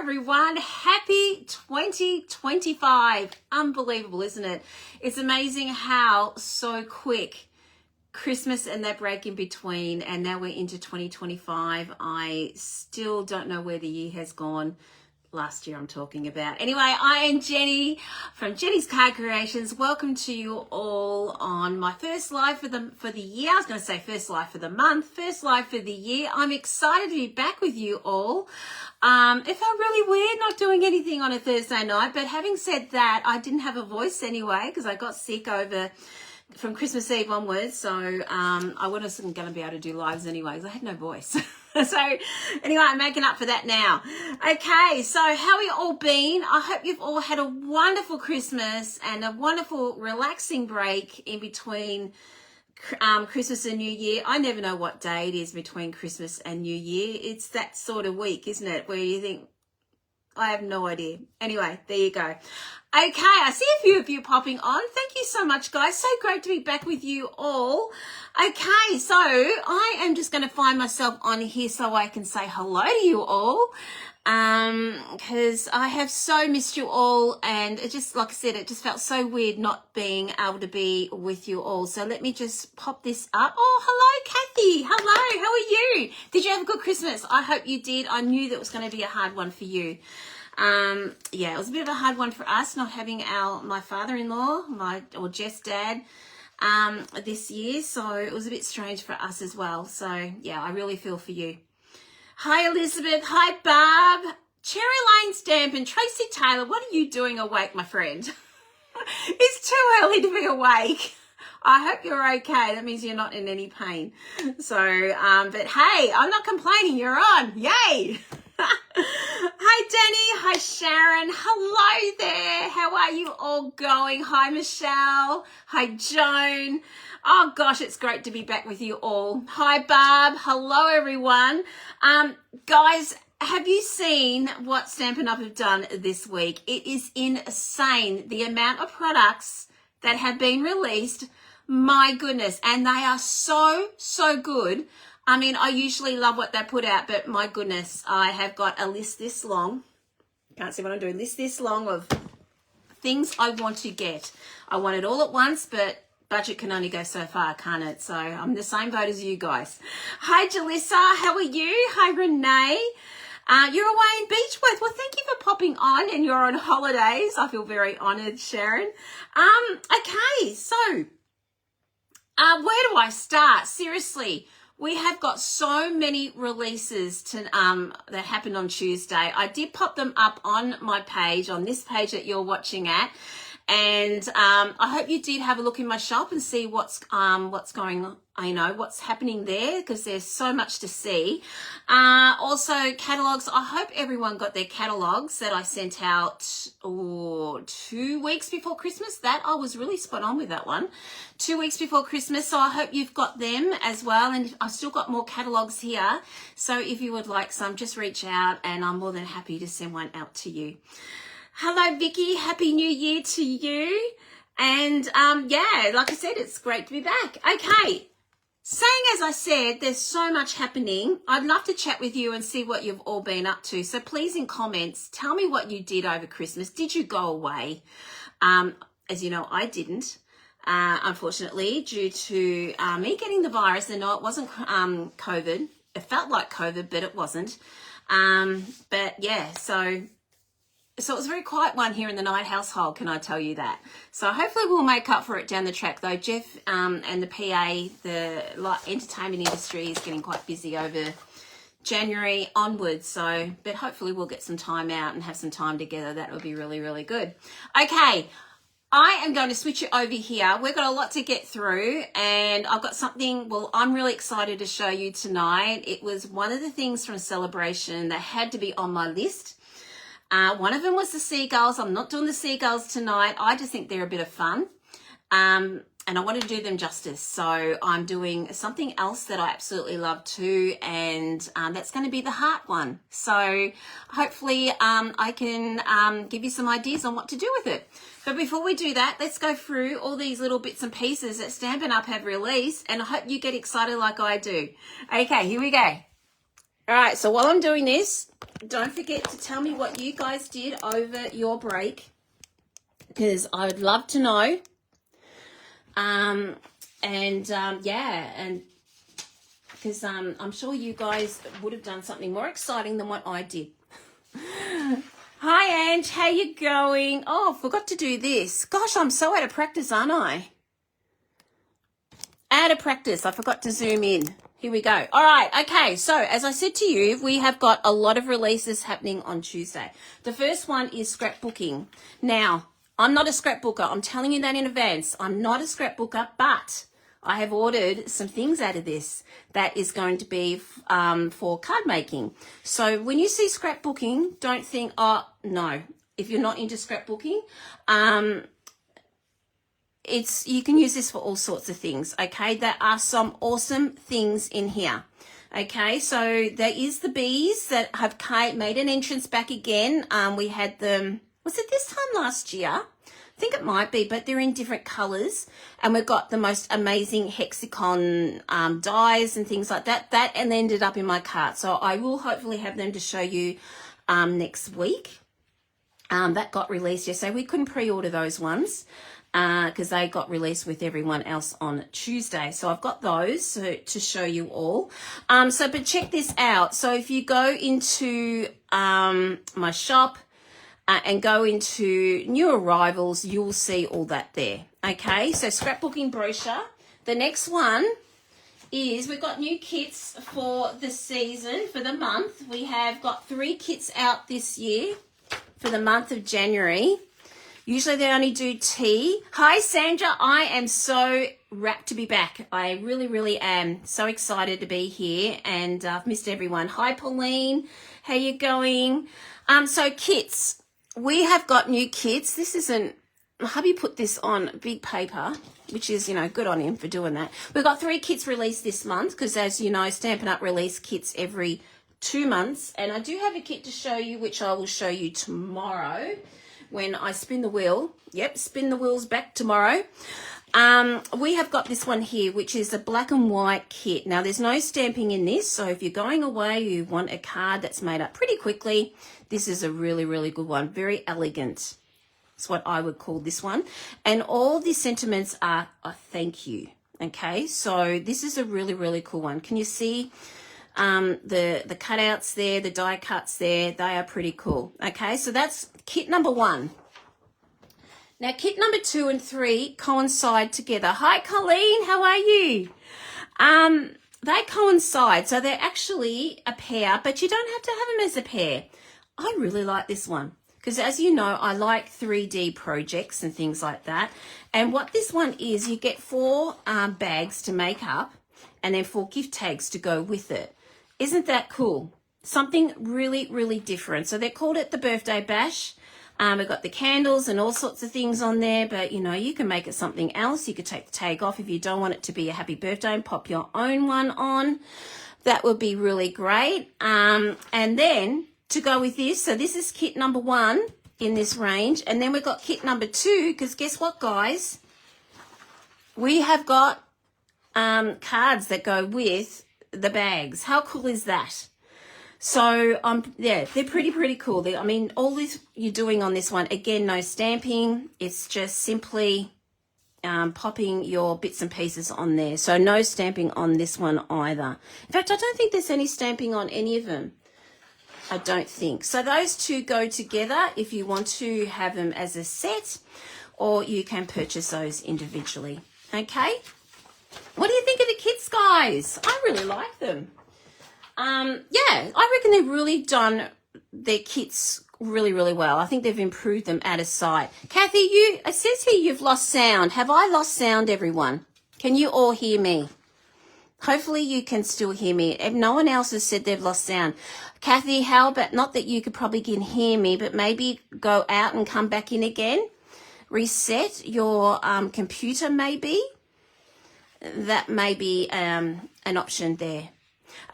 everyone. Happy 2025. Unbelievable, isn't it? It's amazing how so quick Christmas and that break in between, and now we're into 2025. I still don't know where the year has gone. Last year I'm talking about. Anyway, I am Jenny from Jenny's Card Creations. Welcome to you all on my first live for the year. I was going to say first live for the month, first live for the year. I'm excited to be back with you all. It felt really weird not doing anything on a Thursday night, but having said that, I didn't have a voice anyway because I got sick from Christmas Eve onwards, so I wasn't going to be able to do lives anyway because I had no voice. So anyway, I'm making up for that now. Okay, so how are you all been? I hope you've all had a wonderful Christmas and a wonderful relaxing break in between Christmas and New Year. I never know what day it is between Christmas and New Year. It's that sort of week, isn't it, where you think, I have no idea. Anyway, there you go. Okay, I see a few of you popping on. Thank you so much, guys. So great to be back with you all. Okay, so I am just going to find myself on here so I can say hello to you all, because I have so missed you all, and it just, like I said, it just felt so weird not being able to be with you all. So let me just pop this up. Oh, hello, Kathy. Hello, how are you? Did you have a good Christmas? I hope you did. I knew that was going to be a hard one for you. Yeah, it was a bit of a hard one for us not having my father-in-law, or Jeff's dad, this year. So it was a bit strange for us as well. So yeah, I really feel for you. Hi, Elizabeth. Hi, Barb. Cherry Lane Stamp and Tracy Taylor. What are you doing awake, my friend? It's too early to be awake. I hope you're okay. That means you're not in any pain. So, but hey, I'm not complaining. You're on. Yay. Hi, Danny. Hi, Sharon. Hello there. How are you all going? Hi, Michelle. Hi, Joan. Oh, gosh, it's great to be back with you all. Hi, Barb. Hello, everyone. Guys, have you seen what Stampin' Up! Have done this week? It is insane, the amount of products that have been released. My goodness. And they are so, so good. I mean, I usually love what they put out, but my goodness, I have got a list this long. Can't see what I'm doing. List this long of things I want to get. I want it all at once, but budget can only go so far, can't it? So I'm the same boat as you guys. Hi, Jalissa. How are you? Hi, Renee. You're away in Beechworth. Well, thank you for popping on, and you're on holidays. I feel very honoured, Sharon. Okay, so where do I start? Seriously. We have got so many releases that happened on Tuesday. I did pop them up on my page, on this page that you're watching at. And I hope you did have a look in my shop and see what's going on, what's happening there, because there's so much to see. Also, catalogues. I hope everyone got their catalogues that I sent out 2 weeks before Christmas. That I was really spot on with that one. 2 weeks before Christmas. So I hope you've got them as well. And I've still got more catalogues here. So if you would like some, just reach out and I'm more than happy to send one out to you. Hello, Vicky. Happy New Year to you. And yeah, like I said, it's great to be back. Okay. Saying as I said, there's so much happening. I'd love to chat with you and see what you've all been up to. So please, in comments, tell me what you did over Christmas. Did you go away? As you know, I didn't, unfortunately, due to me getting the virus. And no, it wasn't COVID. It felt like COVID, but it wasn't. But yeah, so it was a very quiet one here in the Knight household, can I tell you that? So hopefully we'll make up for it down the track, though. Jeff and the PA, the entertainment industry is getting quite busy over January onwards. So, but hopefully we'll get some time out and have some time together. That would be really, really good. Okay, I am going to switch it over here. We've got a lot to get through, and I've got something, well, I'm really excited to show you tonight. It was one of the things from Saleabration that had to be on my list. One of them was the seagulls. I'm not doing the seagulls tonight. I just think they're a bit of fun. And I want to do them justice. So I'm doing something else that I absolutely love too. And that's going to be the heart one. So hopefully I can give you some ideas on what to do with it. But before we do that, let's go through all these little bits and pieces that Stampin' Up! Have released. And I hope you get excited like I do. Okay, here we go. All right, so while I'm doing this, don't forget to tell me what you guys did over your break, because I would love to know. Yeah, and because I'm sure you guys would have done something more exciting than what I did. Hi, Ange. How you going? Oh, forgot to do this. Gosh, I'm so out of practice, aren't I? Out of practice. I forgot to zoom in. Here we go. All right. Okay. So as I said to you, we have got a lot of releases happening on Tuesday. The first one is scrapbooking. Now, I'm not a scrapbooker. I'm telling you that in advance. I'm not a scrapbooker, but I have ordered some things out of this that is going to be for card making. So when you see scrapbooking, don't think, oh, no. If you're not into scrapbooking, you can use this for all sorts of things, okay? There are some awesome things in here, okay? So there is the bees that have made an entrance back again. We had them, was it this time last year? I think it might be, but they're in different colours. And we've got the most amazing hexagon dies and things like that. That and ended up in my cart. So I will hopefully have them to show you next week. That got released yesterday. We couldn't pre-order those ones, because they got released with everyone else on Tuesday. So I've got those to show you all. But check this out. So if you go into my shop and go into new arrivals, you'll see all that there. Okay, so scrapbooking brochure. The next one is we've got new kits for the season, for the month. We have got 3 kits out this year for the month of January. Usually they only do tea. Hi, Sandra. I am so rapt to be back. I really, really am so excited to be here, and I've missed everyone. Hi, Pauline. How you going? So kits. We have got new kits. This isn't, hubby put this on big paper, which is, good on him for doing that. We've got 3 kits released this month because, as you know, Stampin' Up! Release kits every 2 months. And I do have a kit to show you, which I will show you tomorrow when I spin the wheel. Yep, spin the wheels back tomorrow. We have got this one here, which is a black and white kit. Now, there's no stamping in this, so if you're going away, you want a card that's made up pretty quickly, this is a really, really good one. Very elegant. That's what I would call this one. And all the sentiments are a thank you. Okay, so this is a really, really cool one. Can you see the cutouts there, the die cuts there? They are pretty cool. Okay, so that's kit number 1. Now, kit number 2 and 3 coincide together. Hi, Colleen, how are you? They coincide, so they're actually a pair, but you don't have to have them as a pair. I really like this one because, as you know, I like 3D projects and things like that. And what this one is, you get 4 bags to make up and then 4 gift tags to go with it. Isn't that cool? Something really, really different. So they called it the Birthday Bash. We've got the candles and all sorts of things on there, but you can make it something else. You could take the tag off if you don't want it to be a happy birthday and pop your own one on. That would be really great. And then to go with this, so this is kit number 1 in this range. And then we've got kit number 2, because guess what, guys? We have got cards that go with the bags. How cool is that? So, yeah, they're pretty cool. All this you're doing on this one, again, no stamping. It's just simply popping your bits and pieces on there. So no stamping on this one either. In fact, I don't think there's any stamping on any of them. I don't think. So those 2 go together if you want to have them as a set, or you can purchase those individually. Okay? What do you think of the kits, guys? I really like them. Yeah, I reckon they've really done their kits really, really well. I think they've improved them out of sight. Kathy, it says here you've lost sound. Have I lost sound, everyone? Can you all hear me? Hopefully you can still hear me. If no one else has said they've lost sound. Kathy, how about, not that you could probably can hear me, but maybe go out and come back in again. Reset your computer maybe. That may be an option there.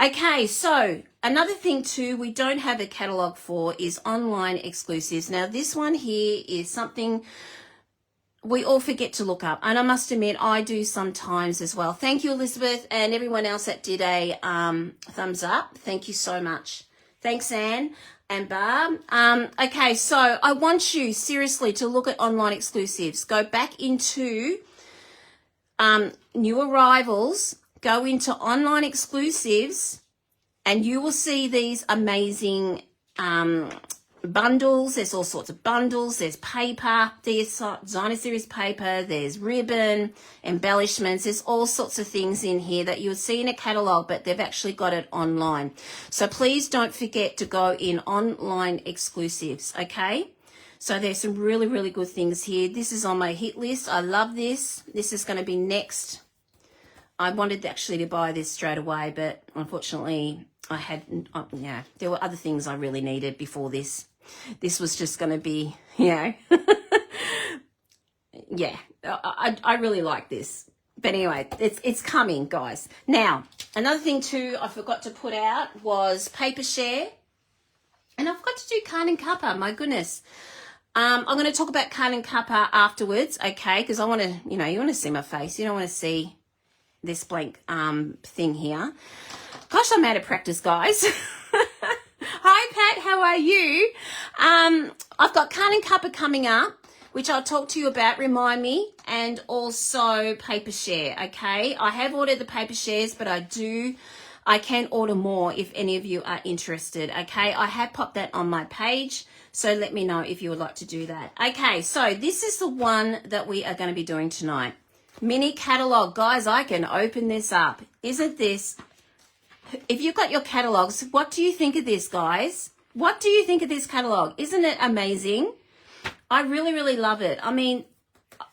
Okay, so another thing too we don't have a catalogue for is online exclusives. Now this one here is something we all forget to look up, and I must admit I do sometimes as well. Thank you, Elizabeth, and everyone else that did a thumbs up. Thank you so much. Thanks, Anne and Barb. Okay, so I want you seriously to look at online exclusives. Go back into new arrivals, go into online exclusives, and you will see these amazing bundles. There's all sorts of bundles. There's paper, designer series paper, there's ribbon, embellishments. There's all sorts of things in here that you would see in a catalogue, but they've actually got it online. So please don't forget to go in online exclusives, okay? So there's some really, really good things here. This is on my hit list. I love this. This is going to be next. I wanted actually to buy this straight away, but unfortunately I had, there were other things I really needed before this. This was just going to be, yeah, I really like this. But anyway, it's coming, guys. Now, another thing too I forgot to put out was paper share. And I forgot to do Carn and Cuppa, my goodness. I'm going to talk about Carn and Cuppa afterwards, okay? Because I want to, you want to see my face. You don't want to see this blank thing here. Gosh, I'm out of practice, guys. Hi, Pat. How are you? I've got Carn and Cuppa coming up, which I'll talk to you about. Remind me. And also paper share, okay? I have ordered the paper shares, but I can order more if any of you are interested, okay? I have popped that on my page, so let me know if you would like to do that. Okay, so this is the one that we are going to be doing tonight. Mini catalogue. Guys, I can open this up. Isn't this... If you've got your catalogues, what do you think of this, guys? What do you think of this catalogue? Isn't it amazing? I really, really love it. I mean,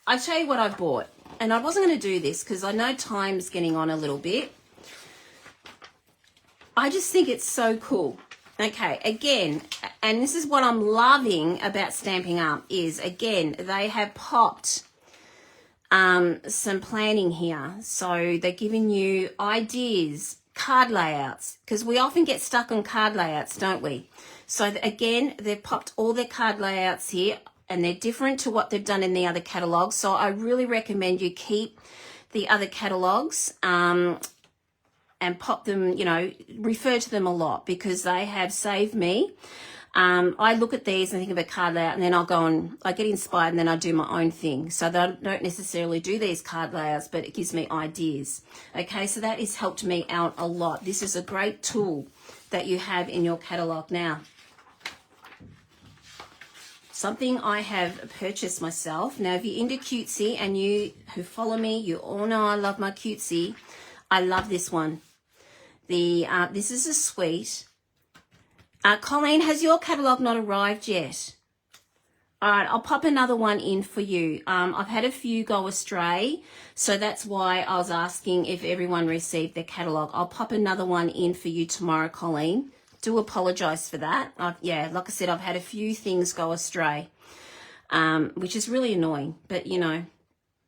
I'll tell you what I bought. And I wasn't going to do this because I know time's getting on a little bit. I just think it's so cool. Okay, again, and this is what I'm loving about Stampin' Up is, again, they have popped some planning here. So they're giving you ideas, card layouts, because we often get stuck on card layouts, don't we? So again, they've popped all their card layouts here, and they're different to what they've done in the other catalogs. So I really recommend you keep the other catalogs and pop them, refer to them a lot, because they have saved me. I look at these and think of a card layout, and then I'll go and I get inspired, and then I do my own thing. So they don't necessarily do these card layouts, but it gives me ideas. Okay, so that has helped me out a lot. This is a great tool that you have in your catalogue now. Something I have purchased myself. Now, if you're into cutesy, and you who follow me, you all know I love my cutesy. I love this one. This is a suite. Colleen, has your catalogue not arrived yet? All right, I'll pop another one in for you. I've had a few go astray, so that's why I was asking if everyone received their catalogue. I'll pop another one in for you tomorrow, Colleen. Do apologise for that. Like I said, I've had a few things go astray, which is really annoying. But,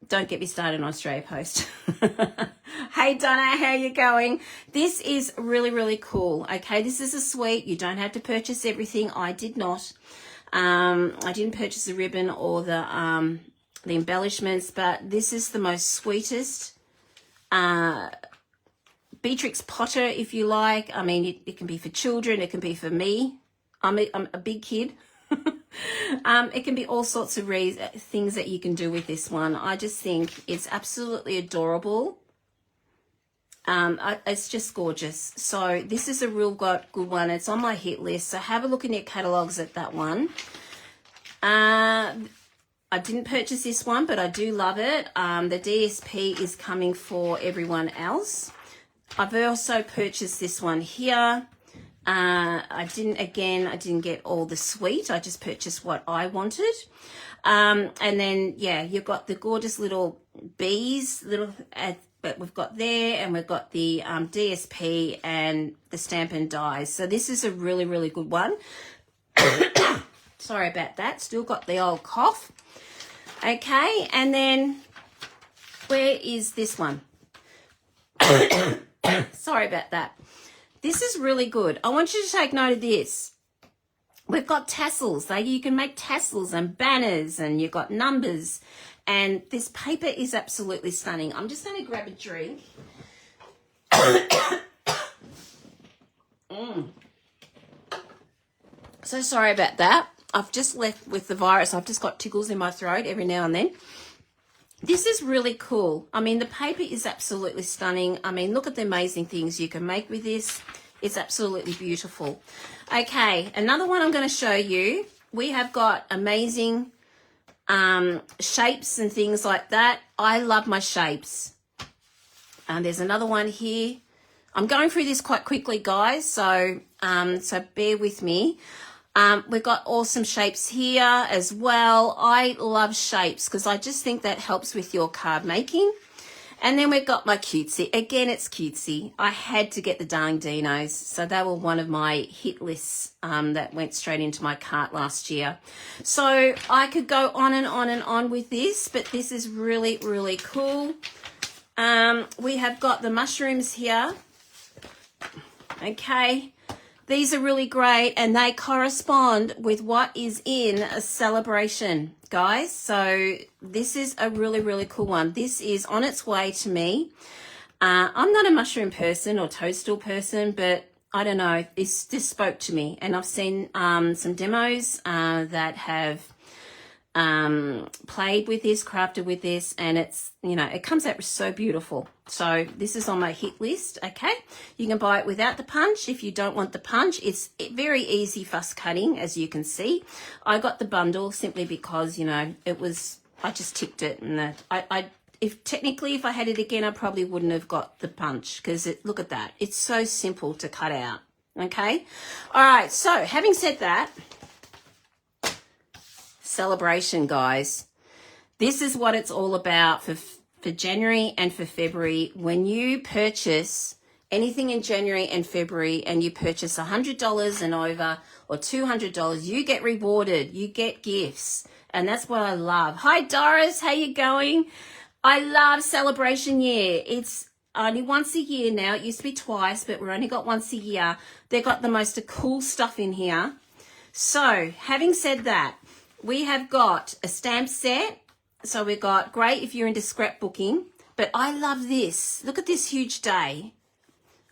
don't get me started on Australia Post. Hey, Donna, how you going? This is really, really cool. Okay, this is a suite. You don't have to purchase everything. I did not. I didn't purchase the ribbon or the embellishments, but this is the most sweetest Beatrix Potter, if you like. I mean, it can be for children. It can be for me. I'm a big kid. It can be all sorts of things that you can do with this one. I just think it's absolutely adorable. It's just gorgeous. So this is a real good one. It's on my hit list. So have a look in your catalogues at that one. I didn't purchase this one, but I do love it. The DSP is coming for everyone else. I've also purchased this one here. I didn't get all the suite. I just purchased what I wanted. And then, you've got the gorgeous little bees, but we've got there, and we've got the DSP and the Stampin' Dies. So this is a really, really good one. Sorry about that. Still got the old cough. Okay, and then where is this one? Sorry about that. This is really good. I want you to take note of this. We've got tassels. You can make tassels and banners, and you've got numbers And this paper is absolutely stunning. I'm just going to grab a drink. So sorry about that. I've just left with the virus. I've just got tickles in my throat every now and then. This is really cool. I mean, the paper is absolutely stunning. I mean, look at the amazing things you can make with this. It's absolutely beautiful. Okay, another one I'm going to show you. We have got amazing shapes and things like that. I love my shapes. There's another one here. I'm going through this quite quickly, guys, so bear with me. We've got awesome shapes here as well. I love shapes because I just think that helps with your card making. And then we've got my cutesy. Again, it's cutesy. I had to get the Darling Dinos. So they were one of my hit lists that went straight into my cart last year. So I could go on and on and on with this, but this is really, really cool. We have got the mushrooms here. Okay. These are really great and they correspond with what is in a Saleabration, guys. So this is a really, really cool one. This is on its way to me. I'm not a mushroom person or toadstool person, but I don't know, this spoke to me. And I've seen some demos that have played with this, crafted with this, and it's, you know, it comes out so beautiful. So this is on my hit list. Okay, you can buy it without the punch if you don't want the punch. It's very easy fuss cutting, as you can see. I got the bundle simply because, you know, it was, I just ticked it, and if I had it again, I probably wouldn't have got the punch because look at that, it's so simple to cut out. Okay, all right, so having said that, Saleabration, guys, this is what it's all about for January and for February. When you purchase anything in January and February and you purchase $100 and over or $200, you get rewarded, you get gifts, and that's what I love. Hi Doris, how you going? I love Saleabration year. It's only once a year now. It used to be twice, but we're only got once a year. They've got the most cool stuff in here. So having said that, we have got a stamp set. So we've got, great if you're into scrapbooking, but I love this. Look at this huge day.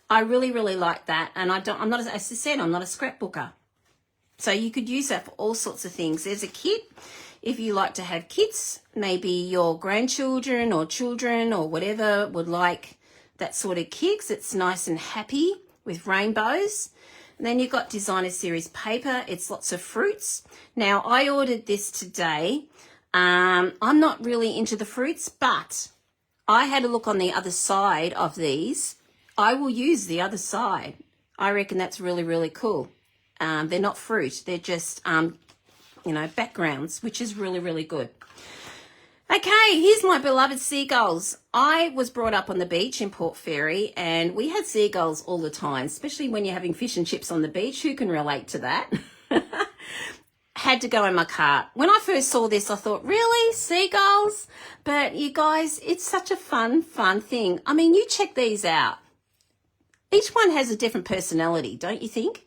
I really, really like that. And as I said, I'm not a scrapbooker. So you could use that for all sorts of things. There's a kit. If you like to have kits, maybe your grandchildren or children or whatever would like that sort of kits. It's nice and happy with rainbows. And then you've got designer series paper. It's lots of fruits. Now, I ordered this today. I'm not really into the fruits, but I had a look on the other side of these. I will use the other side. I reckon that's really, really cool. They're not fruit. They're just, you know, backgrounds, which is really, really good. Okay, here's my beloved seagulls. I was brought up on the beach in Port Fairy, and we had seagulls all the time, especially when you're having fish and chips on the beach. Who can relate to that? Had to go in my cart. When I first saw this, I thought, really? Seagulls? But you guys, it's such a fun thing. I mean, you check these out. Each one has a different personality, don't you think?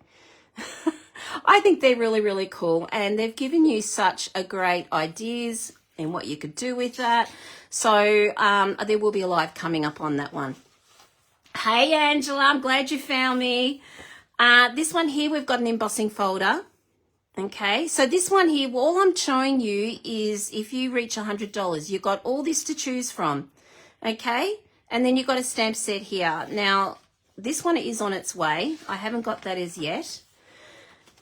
I think they're really, really cool. And they've given you such a great ideas and what you could do with that. So there will be a live coming up on that one. Hey, Angela, I'm glad you found me. This one here, we've got an embossing folder. Okay, so this one here, all I'm showing you is if you reach $100, you've got all this to choose from, okay? And then you've got a stamp set here. Now, this one is on its way. I haven't got that as yet.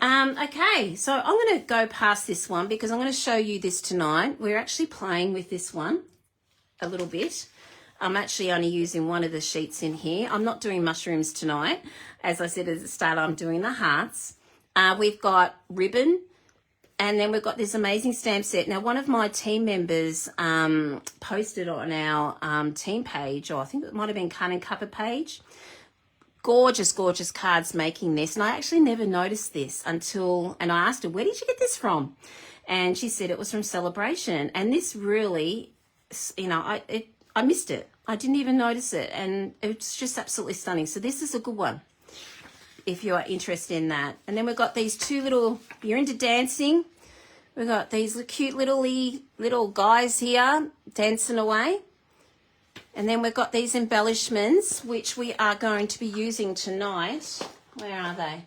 Okay, so I'm going to go past this one because I'm going to show you this tonight. We're actually playing with this one a little bit. I'm actually only using one of the sheets in here. I'm not doing mushrooms tonight. As I said at the start, I'm doing the hearts. We've got ribbon, and then we've got this amazing stamp set. Now, one of my team members posted on our team page, or I think it might have been Carmen Cuppa page. Gorgeous, gorgeous cards making this. And I actually never noticed this until, and I asked her, where did you get this from? And she said it was from Saleabration. And this really, you know, I missed it. I didn't even notice it. And it's just absolutely stunning. So this is a good one, if you are interested in that. And then we've got these two little, you're into dancing, We've got these cute little guys here dancing away. And then we've got these embellishments, which we are going to be using tonight. Where are they?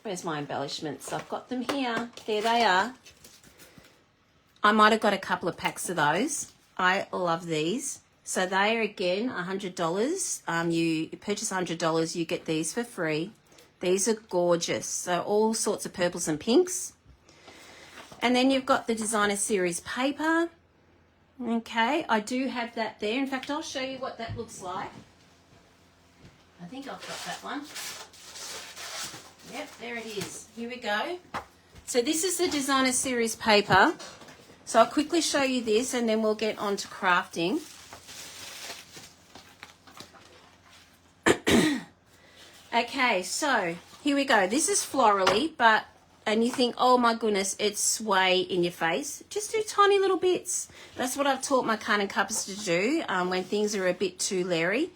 Where's my embellishments? I've got them here. There they are. I might have got a couple of packs of those. I love these. So they are, again, $100. You purchase $100, you get these for free. These are gorgeous. So all sorts of purples and pinks. And then you've got the designer series paper. Okay, I do have that there. In fact, I'll show you what that looks like. I think I've got that one. Yep, there it is. Here we go. So this is the designer series paper. So I'll quickly show you this and then we'll get on to crafting. Okay, so here we go. This is florally, and you think, oh my goodness, it's sway in your face. Just do tiny little bits. That's what I've taught my Carn and Cuppers to do when things are a bit too leery.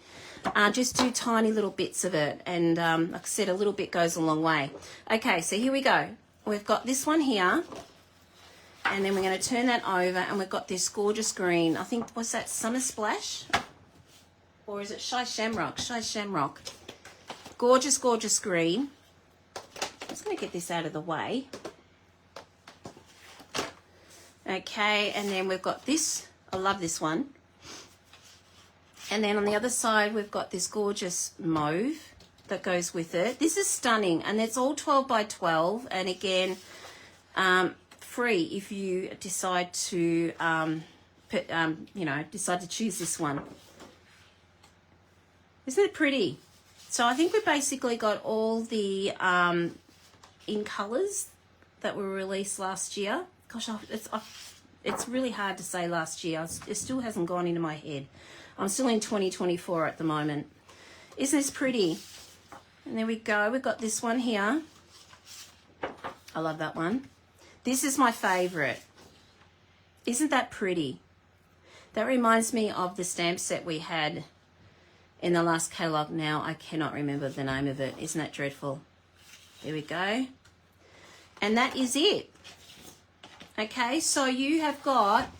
Just do tiny little bits of it. And like I said, a little bit goes a long way. Okay, so here we go. We've got this one here. And then we're going to turn that over and we've got this gorgeous green. I think, was that Summer Splash? Or is it Shy Shamrock? Shy Shamrock. Gorgeous, gorgeous green. I'm just going to get this out of the way. Okay, and then we've got this. I love this one. And then on the other side, we've got this gorgeous mauve that goes with it. This is stunning, and it's all 12 by 12. And again, free if you decide to, decide to choose this one. Isn't it pretty? So I think we basically got all the in colours that were released last year. Gosh, it's really hard to say last year. It still hasn't gone into my head. I'm still in 2024 at the moment. Isn't this pretty? And there we go. We've got this one here. I love that one. This is my favourite. Isn't that pretty? That reminds me of the stamp set we had in the last catalogue. Now I cannot remember the name of it. Isn't that dreadful? There we go. And that is it. Okay, so you have got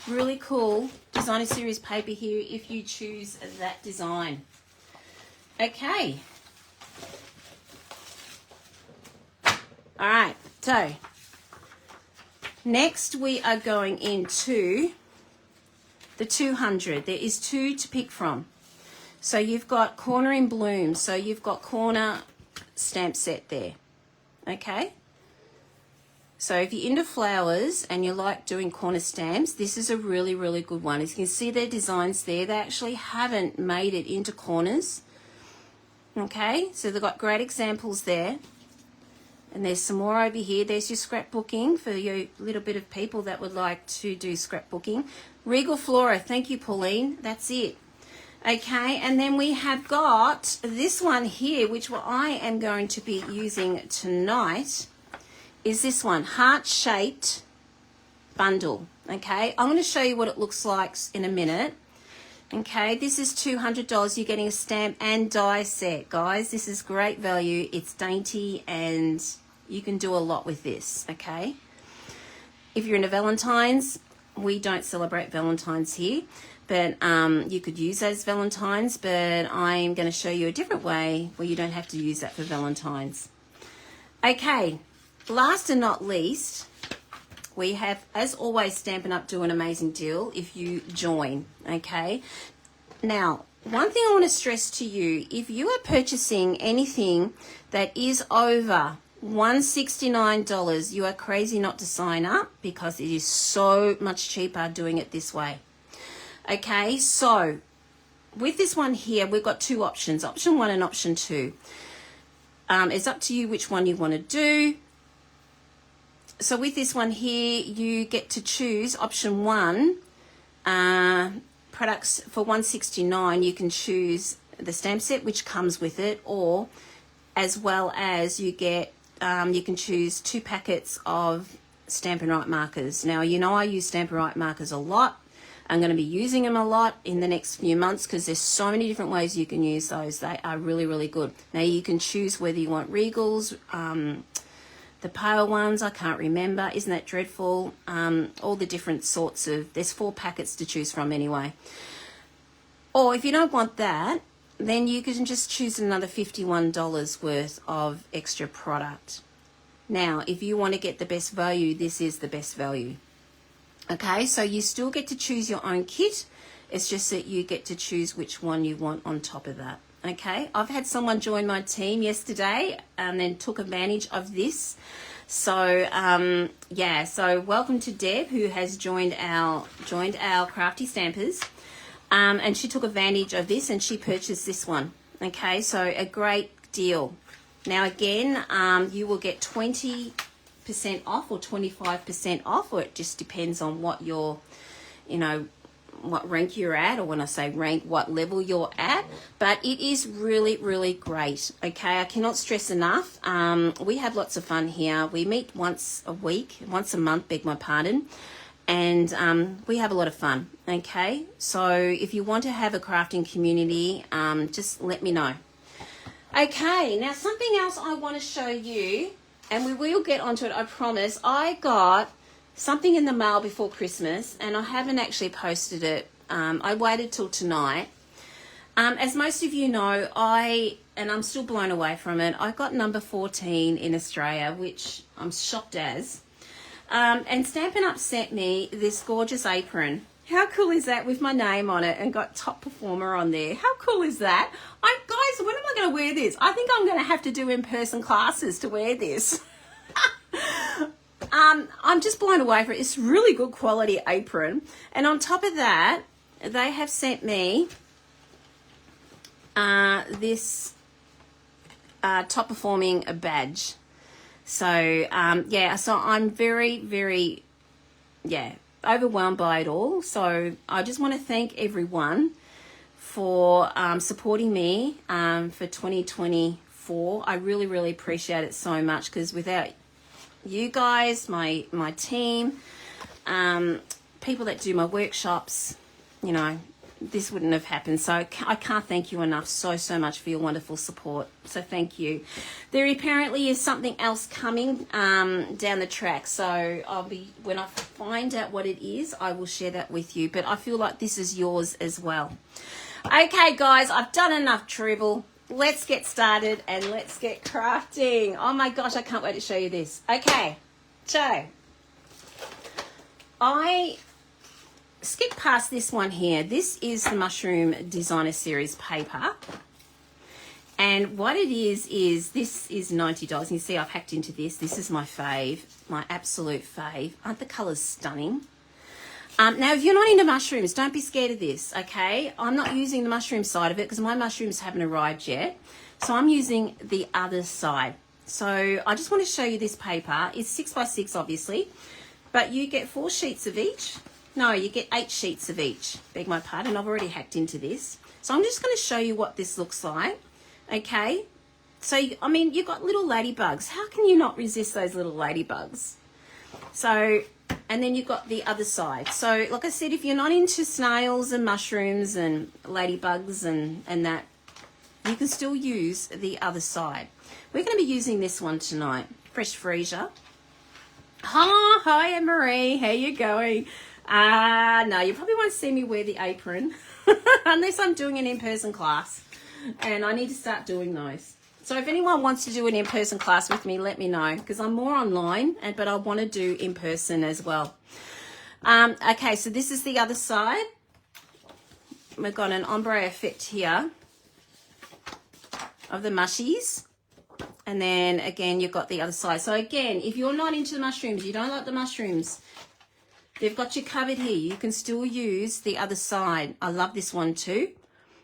really cool designer series paper here if you choose that design. Okay. All right, so next we are going into the 200. There is 2 to pick from. So you've got Corner in Bloom. So you've got Corner stamp set there. Okay. So if you're into flowers and you like doing corner stamps, this is a really, really good one. As you can see their designs there, they actually haven't made it into corners. Okay, so they've got great examples there. And there's some more over here. There's your scrapbooking for your little bit of people that would like to do scrapbooking. Regal Flora, thank you, Pauline. That's it. Okay, and then we have got this one here, which I am going to be using tonight, is this one, heart-shaped bundle. Okay, I'm going to show you what it looks like in a minute. Okay, this is $200. You're getting a stamp and die set, guys. This is great value. It's dainty and you can do a lot with this, okay? If you're into Valentine's, we don't celebrate Valentine's here, but you could use those Valentines, but I'm going to show you a different way where you don't have to use that for Valentine's. Okay, last and not least, we have, as always, Stampin' Up! Do an amazing deal if you join, okay? Now, one thing I want to stress to you, if you are purchasing anything that is over $169, you are crazy not to sign up because it is so much cheaper doing it this way. Okay, so with this one here, we've got 2 options, option 1 and option 2. It's up to you which one you want to do. So with this one here, you get to choose option 1, products for $169. You can choose the stamp set, which comes with it, or as well as you get, you can choose 2 packets of Stampin' Right markers. Now, you know I use Stampin' Right markers a lot. I'm going to be using them a lot in the next few months because there's so many different ways you can use those. They are really, really good. Now, you can choose whether you want Regals, the pale ones, I can't remember. Isn't that dreadful? All the different sorts of, there's 4 packets to choose from anyway. Or if you don't want that, then you can just choose another $51 worth of extra product. Now, if you want to get the best value, this is the best value. Okay, so you still get to choose your own kit. It's just that you get to choose which one you want on top of that. Okay, I've had someone join my team yesterday and then took advantage of this. So yeah, so welcome to Deb, who has joined our Crafty Stampers, and she took advantage of this and she purchased this one. Okay, so a great deal. Now again, you will get 20% off or 25% off, or it just depends on what your, you know, what rank you're at, or when I say rank, what level you're at. But it is really, really great. Okay, I cannot stress enough. We have lots of fun here. We meet once a month, beg my pardon, and we have a lot of fun. Okay, so if you want to have a crafting community, just let me know. Okay, now something else I want to show you, and we will get onto it, I promise. I got something in the mail before Christmas, and I haven't actually posted it. I waited till tonight. As most of you know, and I'm still blown away from it, I got number 14 in Australia, which I'm shocked as. And Stampin' Up sent me this gorgeous apron. How cool is that, with my name on it and got top performer on there? How cool is that? Guys, when am I going to wear this? I think I'm going to have to do in-person classes to wear this. I'm just blown away for it. It's really good quality apron. And on top of that, they have sent me this top performing badge. So, yeah, so I'm very, very, overwhelmed by it all. So I just want to thank everyone for supporting me for 2024. I really, really appreciate it so much, because without you guys, my team, people that do my workshops, you know, this wouldn't have happened. So I can't thank you enough so much for your wonderful support. So thank you. There apparently is something else coming down the track. So when I find out what it is, I will share that with you. But I feel like this is yours as well. Okay, guys, I've done enough dribble. Let's get started and let's get crafting. Oh my gosh, I can't wait to show you this. Okay, so I skipped past this one here. This is the Mushroom Designer Series paper. And what it is this is $90. You see I've hacked into this. This is my fave, my absolute fave. Aren't the colours stunning? Now, if you're not into mushrooms, don't be scared of this, okay? I'm not using the mushroom side of it because my mushrooms haven't arrived yet. So I'm using the other side. So I just want to show you this paper. It's 6x6, obviously, but you get 4 sheets of each. No, you get 8 sheets of each. Beg my pardon, I've already hacked into this. So I'm just going to show you what this looks like, okay? So, I mean, you've got little ladybugs. How can you not resist those little ladybugs? So, and then you've got the other side. So, like I said, if you're not into snails and mushrooms and ladybugs and that, you can still use the other side. We're going to be using this one tonight. Fresh freesia. Hi, Anne-Marie. How you going? No, you probably won't see me wear the apron unless I'm doing an in-person class, and I need to start doing those. So if anyone wants to do an in-person class with me, let me know, because I'm more online, but I want to do in-person as well. Okay, so this is the other side. We've got an ombre effect here of the mushies. And then again, you've got the other side. So again, if you're not into the mushrooms, you don't like the mushrooms, they've got you covered here. You can still use the other side. I love this one too.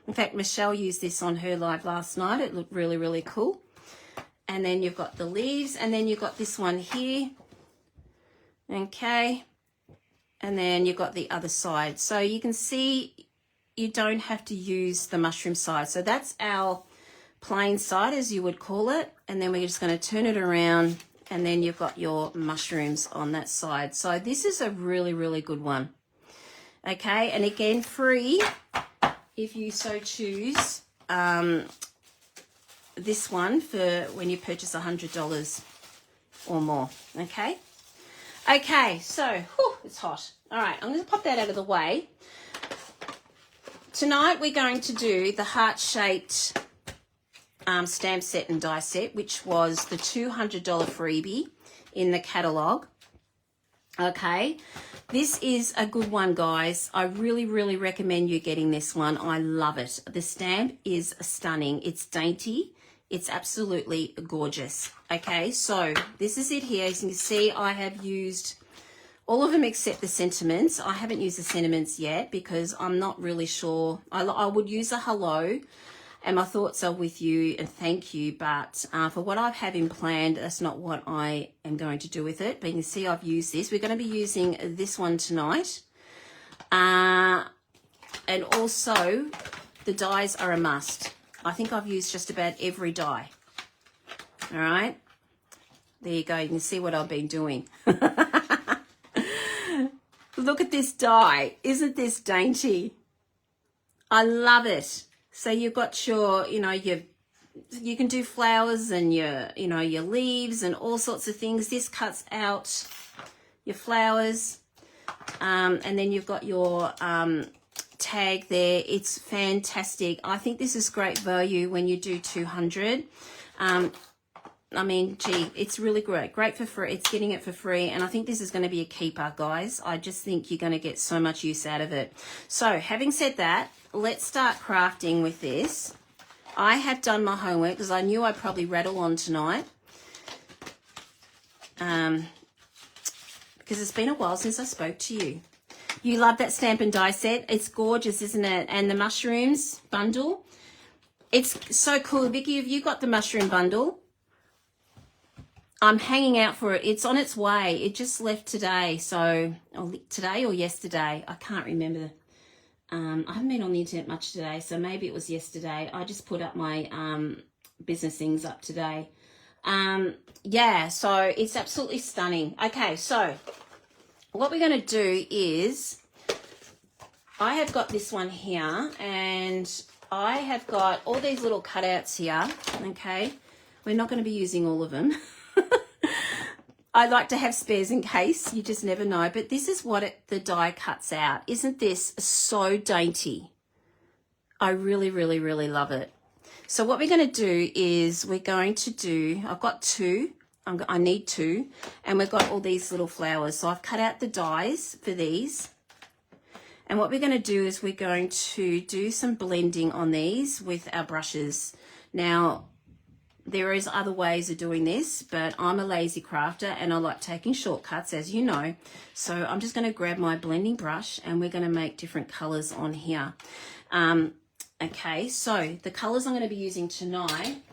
In fact, Michelle used this on her live last night. It looked really, really cool. And then you've got the leaves, and then you've got this one here. Okay. And then you've got the other side. So you can see you don't have to use the mushroom side. So that's our plain side, as you would call it. And then we're just going to turn it around, and then you've got your mushrooms on that side. So this is a really, really good one. Okay. And again, free if you so choose, this one for when you purchase $100. or more, okay? Okay, so, it's hot. All right, I'm going to pop that out of the way. Tonight we're going to do the heart-shaped stamp set and die set, which was the $200 freebie in the catalogue. Okay, this is a good one, guys. I really, really recommend you getting this one. I love it. The stamp is stunning. It's dainty. It's absolutely gorgeous. Okay, so this is it here. As you can see, I have used all of them except the sentiments. I haven't used the sentiments yet because I'm not really sure. I would use a hello and my thoughts are with you and thank you, but for what I have in planned, that's not what I am going to do with it. But you can see I've used this. We're going to be using this one tonight. And also the dies are a must. I think I've used just about every die. All right. There you go. You can see what I've been doing. Look at this die. Isn't this dainty? I love it. So you've got your, you can do flowers and your leaves and all sorts of things. This cuts out your flowers. And then you've got your tag there. It's fantastic. I think this is great value when you do 200. I mean, gee, it's really great. Great for free. It's getting it for free. And I think this is going to be a keeper, guys. I just think you're going to get so much use out of it. So having said that, let's start crafting with this. I have done my homework because I knew I'd probably rattle on tonight. Because it's been a while since I spoke to you. You love that stamp and die set. It's gorgeous, isn't it? And the mushrooms bundle. It's so cool. Vicky, have you got the mushroom bundle? I'm hanging out for it. It's on its way. It just left today. So, today or yesterday. I can't remember. I haven't been on the internet much today, so maybe it was yesterday. I just put up my business things up today. Yeah, so it's absolutely stunning. Okay, so what we're going to do is I have got this one here, and I have got all these little cutouts here, okay? We're not going to be using all of them. I like to have spares in case, you just never know. But this is what the die cuts out. Isn't this so dainty? I really, really, really love it. So what we're going to do is we're going to do, I've got two, I need two, and we've got all these little flowers. So I've cut out the dies for these. And what we're going to do is we're going to do some blending on these with our brushes. Now, there is other ways of doing this, but I'm a lazy crafter and I like taking shortcuts, as you know. So I'm just going to grab my blending brush and we're going to make different colors on here. Okay, so the colors I'm going to be using tonight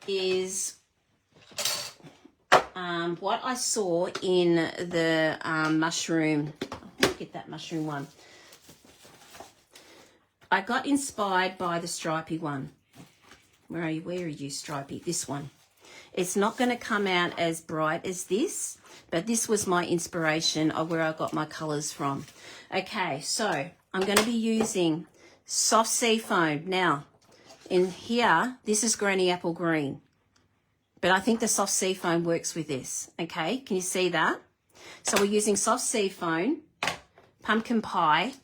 is what I saw in the mushroom. Let me get that mushroom one. I got inspired by the stripy one. Where are you, Stripey? This one. It's not going to come out as bright as this, but this was my inspiration of where I got my colours from. Okay, so I'm going to be using soft sea foam. Now, in here, this is Granny Apple Green, but I think the soft sea foam works with this. Okay, can you see that? So we're using soft sea foam, pumpkin pie,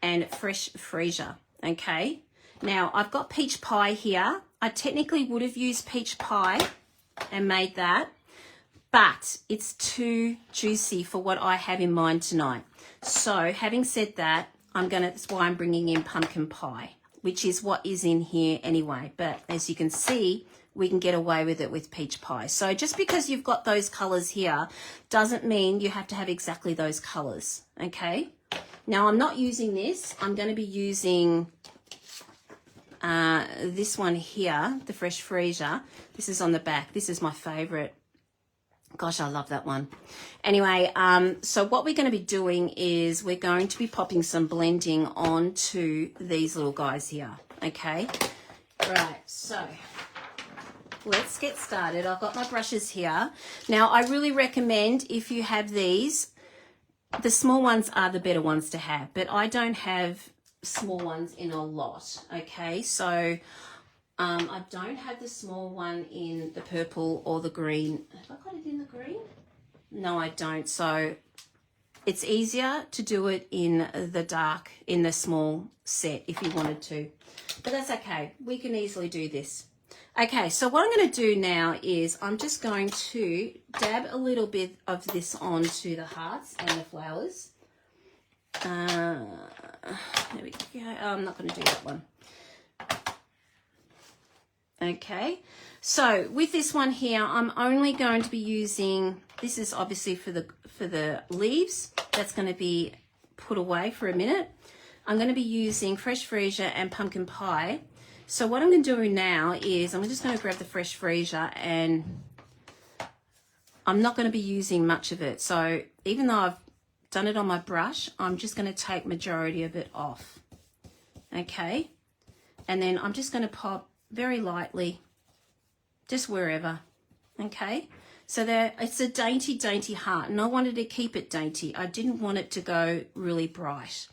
and fresh freesia. Okay. Now, I've got peach pie here. I technically would have used peach pie and made that, but it's too juicy for what I have in mind tonight. So, having said that, that's why I'm bringing in pumpkin pie, which is what is in here anyway. But as you can see, we can get away with it with peach pie. So, just because you've got those colours here doesn't mean you have to have exactly those colours, okay? Now, I'm not using this. I'm going to be using this one here, the fresh freesia. This is on the back. This is my favorite. Gosh, I love that one. Anyway, so what we're going to be doing is we're going to be popping some blending onto these little guys here. Okay, right, so let's get started. I've got my brushes here. Now, I really recommend if you have these, the small ones are the better ones to have, but I don't have small ones in a lot. Okay, so I don't have the small one in the purple or the green. Have I got it in the green? No, I don't. So it's easier to do it in the dark, in the small set if you wanted to. But that's okay. We can easily do this. Okay, so what I'm going to do now is I'm just going to dab a little bit of this onto the hearts and the flowers. There we go. I'm not going to do that one. Okay, so with this one here, I'm only going to be using, this is obviously for the leaves. That's going to be put away for a minute. I'm going to be using fresh freesia and pumpkin pie. So what I'm going to do now is I'm just going to grab the fresh freesia, and I'm not going to be using much of it. So even though I've done it on my brush, I'm just going to take majority of it off. Okay, and then I'm just going to pop very lightly, just wherever. Okay, so there, it's a dainty, dainty heart, and I wanted to keep it dainty. I didn't want it to go really bright.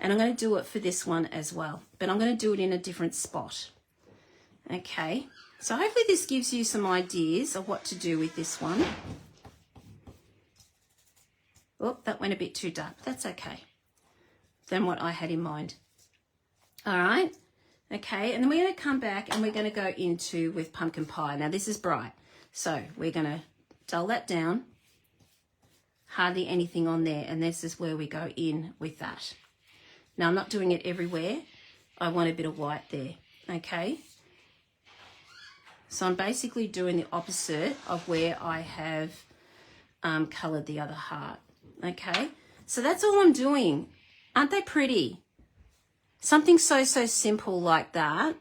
And I'm going to do it for this one as well, but I'm going to do it in a different spot. Okay, so hopefully this gives you some ideas of what to do with this one. Oh, that went a bit too dark. That's okay. Than what I had in mind. All right. Okay, and then we're going to come back and we're going to go into with pumpkin pie. Now this is bright, so we're going to dull that down. Hardly anything on there, and this is where we go in with that. Now I'm not doing it everywhere. I want a bit of white there, okay? So I'm basically doing the opposite of where I have coloured the other heart, okay? So that's all I'm doing. Aren't they pretty? Something so simple like that,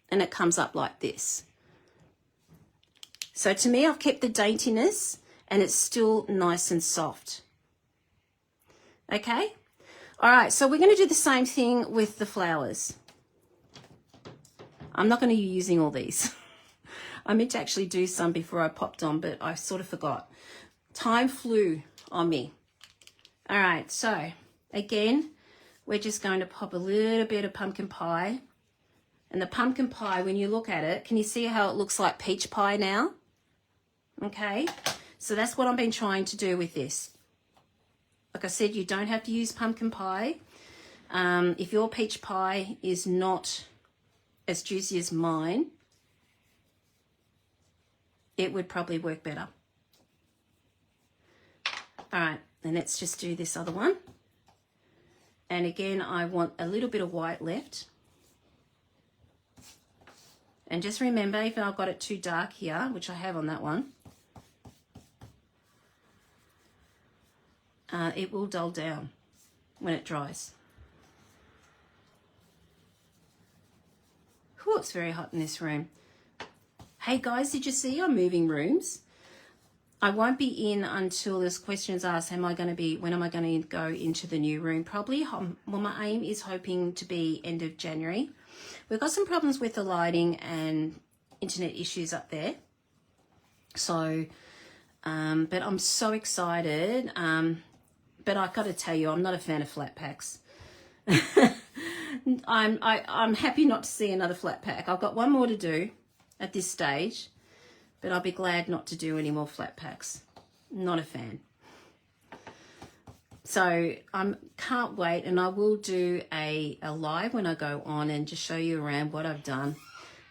and it comes up like this. So to me, I've kept the daintiness, and it's still nice and soft. Okay? All right, so we're going to do the same thing with the flowers. I'm not going to be using all these. I meant to actually do some before I popped on, but I sort of forgot. Time flew on me. All right, so again, we're just going to pop a little bit of pumpkin pie. And the pumpkin pie, when you look at it, can you see how it looks like peach pie now? Okay, so that's what I've been trying to do with this. Like I said, you don't have to use pumpkin pie. If your peach pie is not as juicy as mine, it would probably work better. All right, and let's just do this other one. And again, I want a little bit of white left. And just remember, if I've got it too dark here, which I have on that one, it will dull down when it dries. Whew, it's very hot in this room. Hey guys, did you see I'm moving rooms? I won't be in until this question is asked, when am I going to go into the new room? Probably, well, my aim is hoping to be end of January. We've got some problems with the lighting and internet issues up there. So, but I'm so excited. But I've got to tell you, I'm not a fan of flat packs. I'm happy not to see another flat pack. I've got one more to do at this stage, but I'll be glad not to do any more flat packs. Not a fan. So I can't wait, and I will do a live when I go on and just show you around what I've done.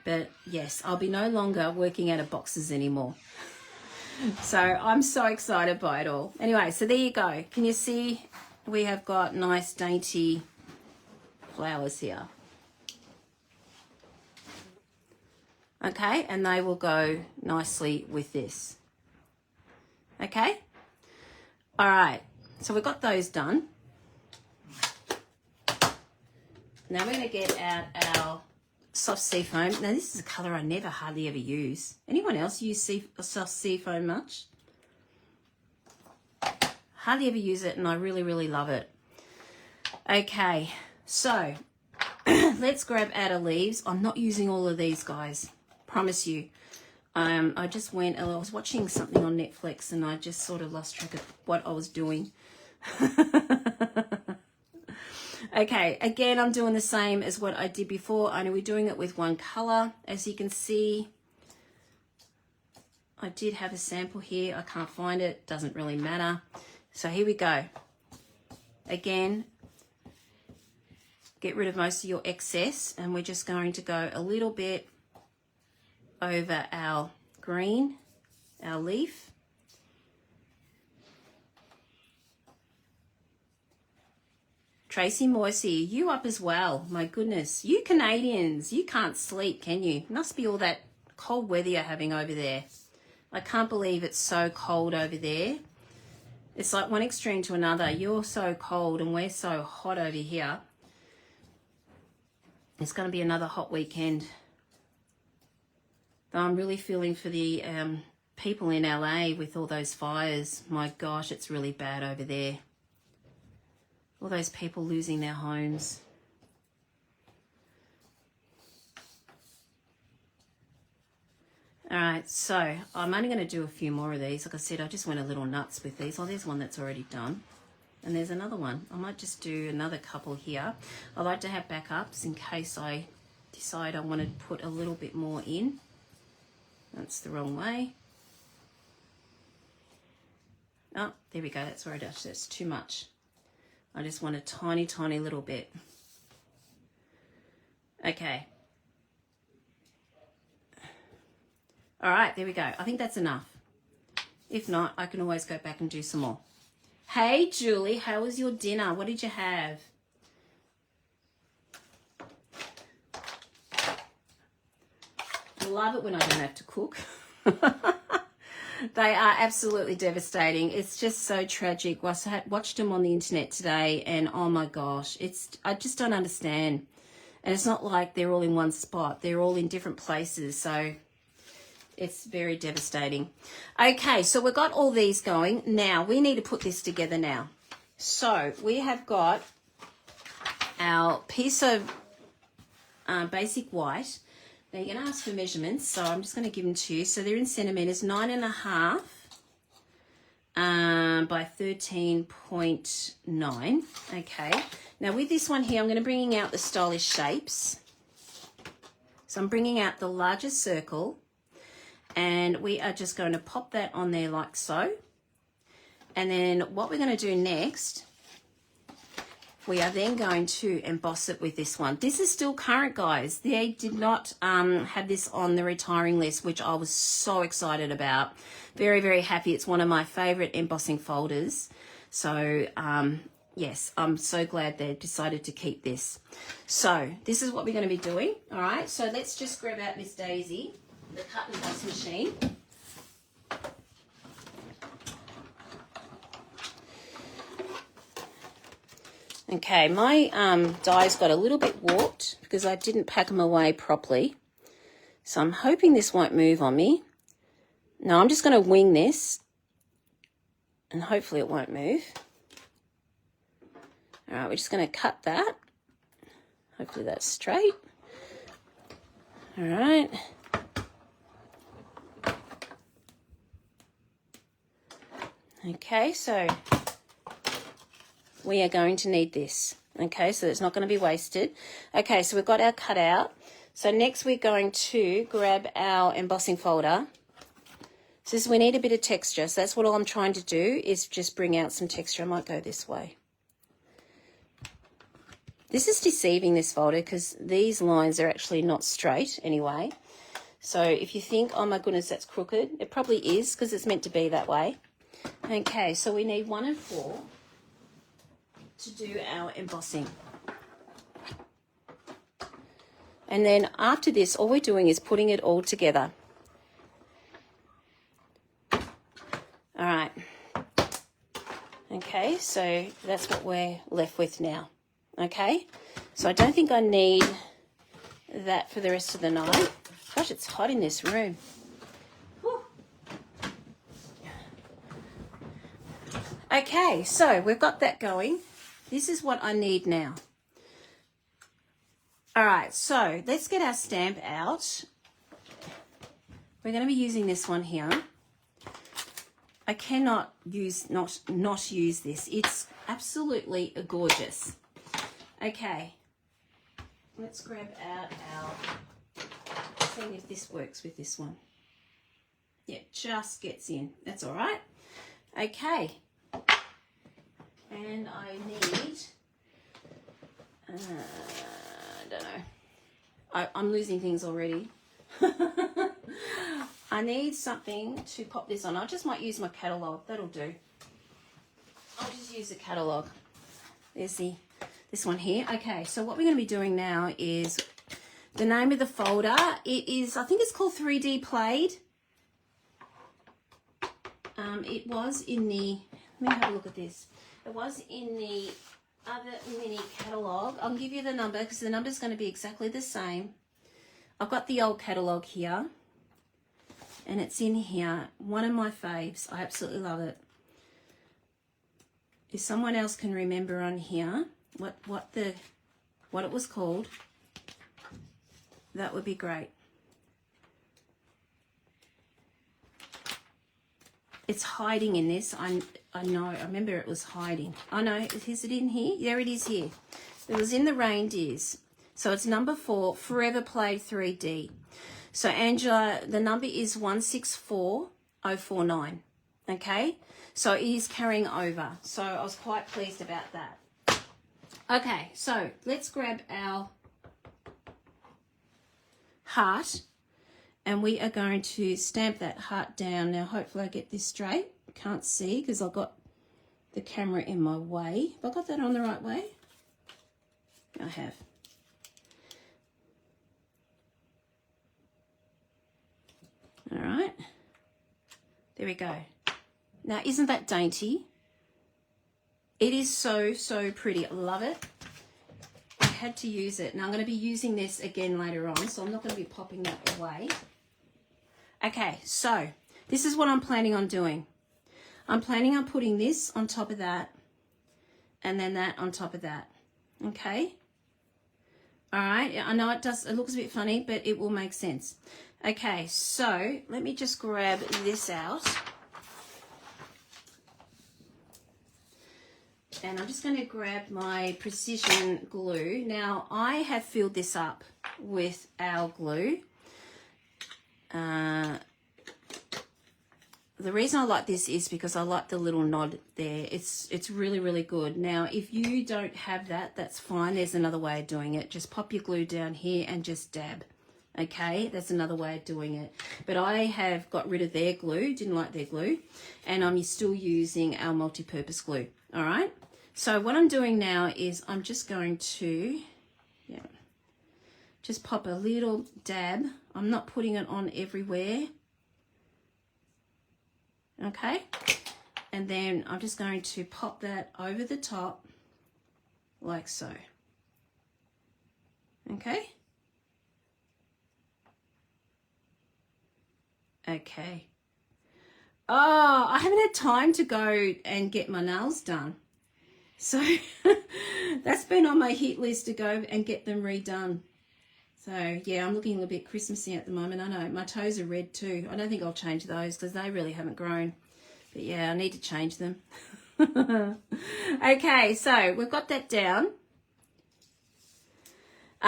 But yes, I'll be no longer working out of boxes anymore. So I'm so excited by it all. Anyway, so there you go. Can you see we have got nice dainty flowers here? Okay, and they will go nicely with this. Okay? All right, so we've got those done. Now we're going to get out our soft sea foam. Now this is a colour I never hardly ever use. Anyone else use soft sea foam much? Hardly ever use it, and I really, really love it. Okay, so let's grab out our leaves. I'm not using all of these, guys. Promise you. I just went, I was watching something on Netflix, and I just sort of lost track of what I was doing. Okay, again, I'm doing the same as what I did before, only we're doing it with one color. As you can see, I did have a sample here. I can't find it, doesn't really matter. So here we go. Again, get rid of most of your excess, and we're just going to go a little bit over our green, our leaf. Tracy Moisey, you up as well. My goodness, you Canadians, you can't sleep, can you? Must be all that cold weather you're having over there. I can't believe it's so cold over there. It's like one extreme to another. You're so cold and we're so hot over here. It's going to be another hot weekend. Though I'm really feeling for the people in LA with all those fires. My gosh, it's really bad over there. All those people losing their homes. All right, so I'm only going to do a few more of these. Like I said, I just went a little nuts with these. Oh, there's one that's already done. And there's another one. I might just do another couple here. I like to have backups in case I decide I want to put a little bit more in. That's the wrong way. Oh, there we go. That's where it is. That's too much. I just want a tiny, tiny little bit. Okay. All right, there we go. I think that's enough. If not, I can always go back and do some more. Hey, Julie, how was your dinner? What did you have? I love it when I don't have to cook. They are absolutely devastating. It's just so tragic. I watched them on the internet today, and oh my gosh, I just don't understand. And it's not like they're all in one spot. They're all in different places, so it's very devastating. Okay, so we've got all these going. Now, we need to put this together now. So we have got our piece of basic white. Now you're going to ask for measurements, so I'm just going to give them to you. So they're in centimetres, 9.5 by 13.9. Okay. Now with this one here, I'm going to bring out the stylish shapes. So I'm bringing out the largest circle, and we are just going to pop that on there like so. And then what we're going to do next, we are then going to emboss it with this one. This is still current, guys. They did not have this on the retiring list, which I was so excited about. Very, very happy. It's one of my favorite embossing folders. So, yes, I'm so glad they decided to keep this. So this is what we're going to be doing. All right, so let's just grab out Miss Daisy, the cut and emboss machine. Okay, my dies got a little bit warped because I didn't pack them away properly. So I'm hoping this won't move on me. Now I'm just going to wing this, and hopefully it won't move. All right, we're just going to cut that. Hopefully that's straight. All right. Okay, so we are going to need this. Okay, so it's not going to be wasted. Okay, so we've got our cutout. So next we're going to grab our embossing folder. So we need a bit of texture. So that's what all I'm trying to do is just bring out some texture. I might go this way. This is deceiving, this folder, because these lines are actually not straight anyway. So if you think, oh my goodness, that's crooked, it probably is because it's meant to be that way. Okay, so we need 1 and 4 to do our embossing. And then after this, all we're doing is putting it all together. All right. Okay, so that's what we're left with now. Okay, so I don't think I need that for the rest of the night. Gosh, it's hot in this room. Whew. Okay, so we've got that going. This is what I need now. All right, so let's get our stamp out. We're going to be using this one here. I cannot use not use this. It's absolutely gorgeous. Okay, let's grab out see if this works with this one. Yeah, just gets in. That's all right. Okay. And I need, I don't know. I'm losing things already. I need something to pop this on. I just might use my catalogue. That'll do. I'll just use the catalogue. There's this one here. Okay, so what we're going to be doing now is the name of the folder. It is, I think it's called 3D Played. It was in the, let me have a look at this. It was in the other mini catalogue. I'll give you the number because the number is going to be exactly the same. I've got the old catalogue here and it's in here. One of my faves. I absolutely love it. If someone else can remember on here what it was called, that would be great. It's hiding in this. I know. I remember it was hiding. I know. Is it in here? There it is here. It was in the reindeers. So it's number 4, Forever Played 3D. So Angela, the number is 164049. Okay. So it is carrying over. So I was quite pleased about that. Okay. So let's grab our heart. And we are going to stamp that heart down. Now, hopefully I get this straight. Can't see because I've got the camera in my way. Have I got that on the right way? I have. All right. There we go. Now, isn't that dainty? It is so, so pretty. I love it. I had to use it. Now, I'm going to be using this again later on, so I'm not going to be popping that away. Okay, so this is what I'm planning on doing. I'm planning on putting this on top of that and then that on top of that. Okay? All right, I know it looks a bit funny, but it will make sense. Okay, so let me just grab this out. And I'm just going to grab my precision glue. Now, I have filled this up with our glue. The reason I like this is because I like the little nod there. It's really, really good. Now, if you don't have that, that's fine. There's another way of doing it. Just pop your glue down here and just dab. Okay, that's another way of doing it. But I have got rid of their glue, didn't like their glue, and I'm still using our multi-purpose glue. All right, so what I'm doing now is I'm just going to, just pop a little dab. I'm not putting it on everywhere. Okay, and then I'm just going to pop that over the top like so. Okay. Okay. Oh, I haven't had time to go and get my nails done. So that's been on my hit list to go and get them redone. So yeah, I'm looking a little bit Christmassy at the moment. I know my toes are red too. I don't think I'll change those because they really haven't grown. But yeah, I need to change them. Okay, so we've got that down.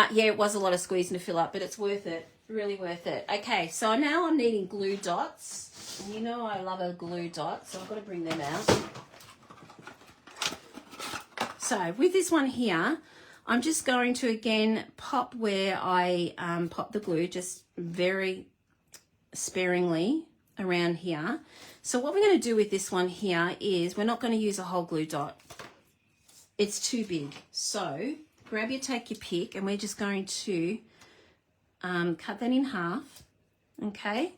Yeah, it was a lot of squeezing to fill up, but it's worth it. Really worth it. Okay, so now I'm needing glue dots. And you know I love a glue dot, so I've got to bring them out. So with this one here, I'm just going to again pop where I pop the glue, just very sparingly around here. So what we're going to do with this one here is we're not going to use a whole glue dot. It's too big. So take your pick, and we're just going to cut that in half, okay?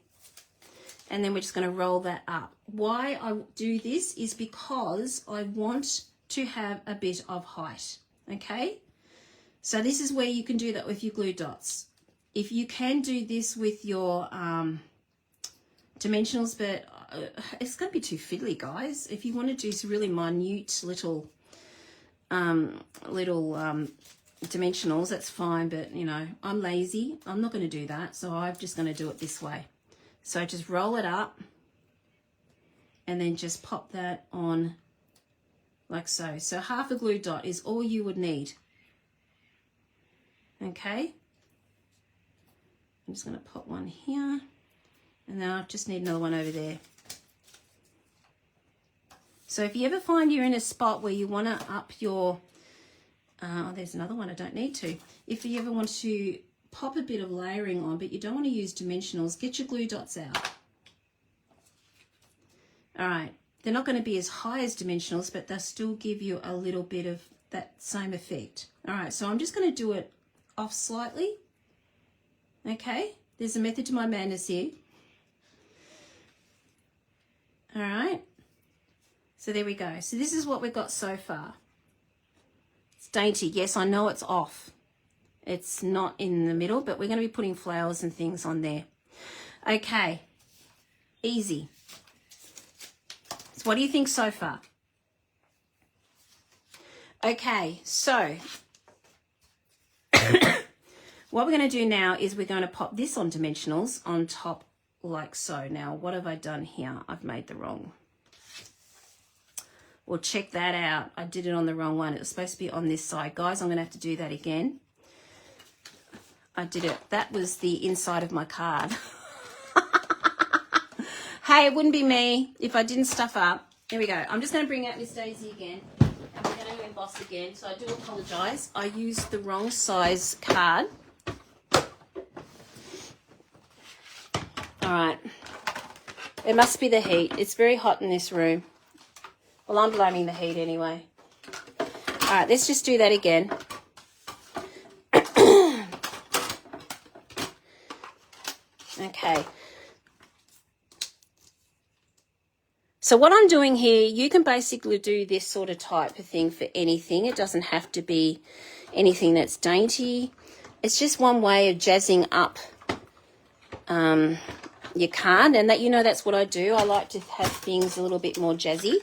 And then we're just going to roll that up. Why I do this is because I want to have a bit of height, okay? So this is where you can do that with your glue dots. If you can do this with your dimensionals, but it's going to be too fiddly, guys. If you want to do some really minute little dimensionals, that's fine, but you know, I'm lazy. I'm not going to do that, so I'm just going to do it this way. So just roll it up and then just pop that on like so. So half a glue dot is all you would need. Okay. I'm just going to pop one here, and then I just need another one over there. So if you ever find you're in a spot where you want to up your, oh, there's another one I don't need to. If you ever want to pop a bit of layering on, but you don't want to use dimensionals, get your glue dots out. All right, they're not going to be as high as dimensionals, but they'll still give you a little bit of that same effect. All right, so I'm just going to do it off slightly. Okay, there's a method to my madness here. All right, so there we go. So this is what we've got so far. It's dainty. Yes, I know it's off. It's not in the middle, but we're going to be putting flowers and things on there. Okay, easy. So what do you think so far? Okay, so what we're going to do now is we're going to pop this on dimensionals on top like so. Now, what have I done here? I've made the wrong. Well, check that out. I did it on the wrong one. It was supposed to be on this side. Guys, I'm going to have to do that again. I did it. That was the inside of my card. Hey, it wouldn't be me if I didn't stuff up. Here we go. I'm just going to bring out Miss Daisy again. And we're going to emboss again. So I do apologise. I used the wrong size card. All right. It must be the heat. It's very hot in this room. Well, I'm blaming the heat anyway. All right, let's just do that again. Okay. So what I'm doing here, you can basically do this sort of type of thing for anything. It doesn't have to be anything that's dainty. It's just one way of jazzing up your card, and that, you know, that's what I do. I like to have things a little bit more jazzy.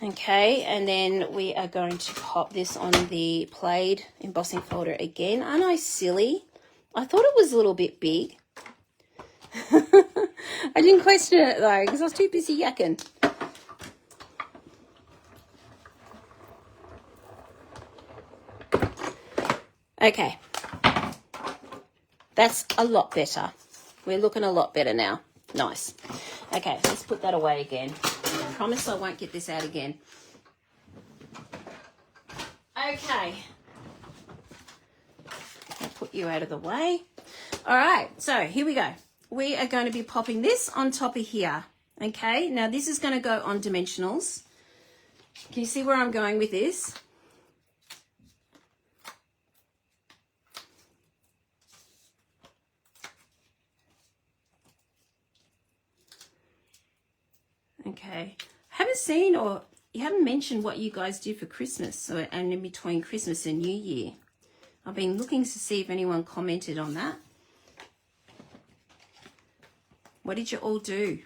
Okay, and then we are going to pop this on the plaid embossing folder again. Aren't I silly? I thought it was a little bit big. I didn't question it though, because I was too busy yakking. Okay, that's a lot better. We're looking a lot better now. Nice. Okay, let's put that away again. I promise I won't get this out again. Okay. I'll put you out of the way. All right, so here we go. We are going to be popping this on top of here. Okay, now this is going to go on dimensionals. Can you see where I'm going with this? Okay, haven't seen, or you haven't mentioned what you guys do for Christmas, and in between Christmas and New Year. I've been looking to see if anyone commented on that. What did you all do?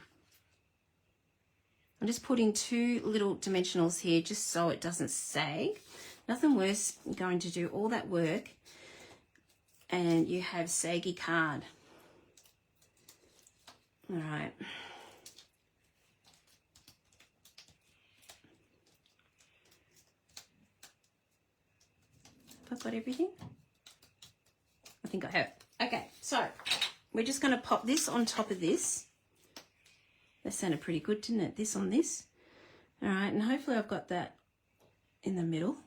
I'm just putting 2 little dimensionals here just so it doesn't sag. Nothing worse than going to do all that work and you have saggy card. All right. Have I got everything? I think I have. Okay, so we're just going to pop this on top of this. That sounded pretty good, didn't it? This on this. All right, and hopefully I've got that in the middle.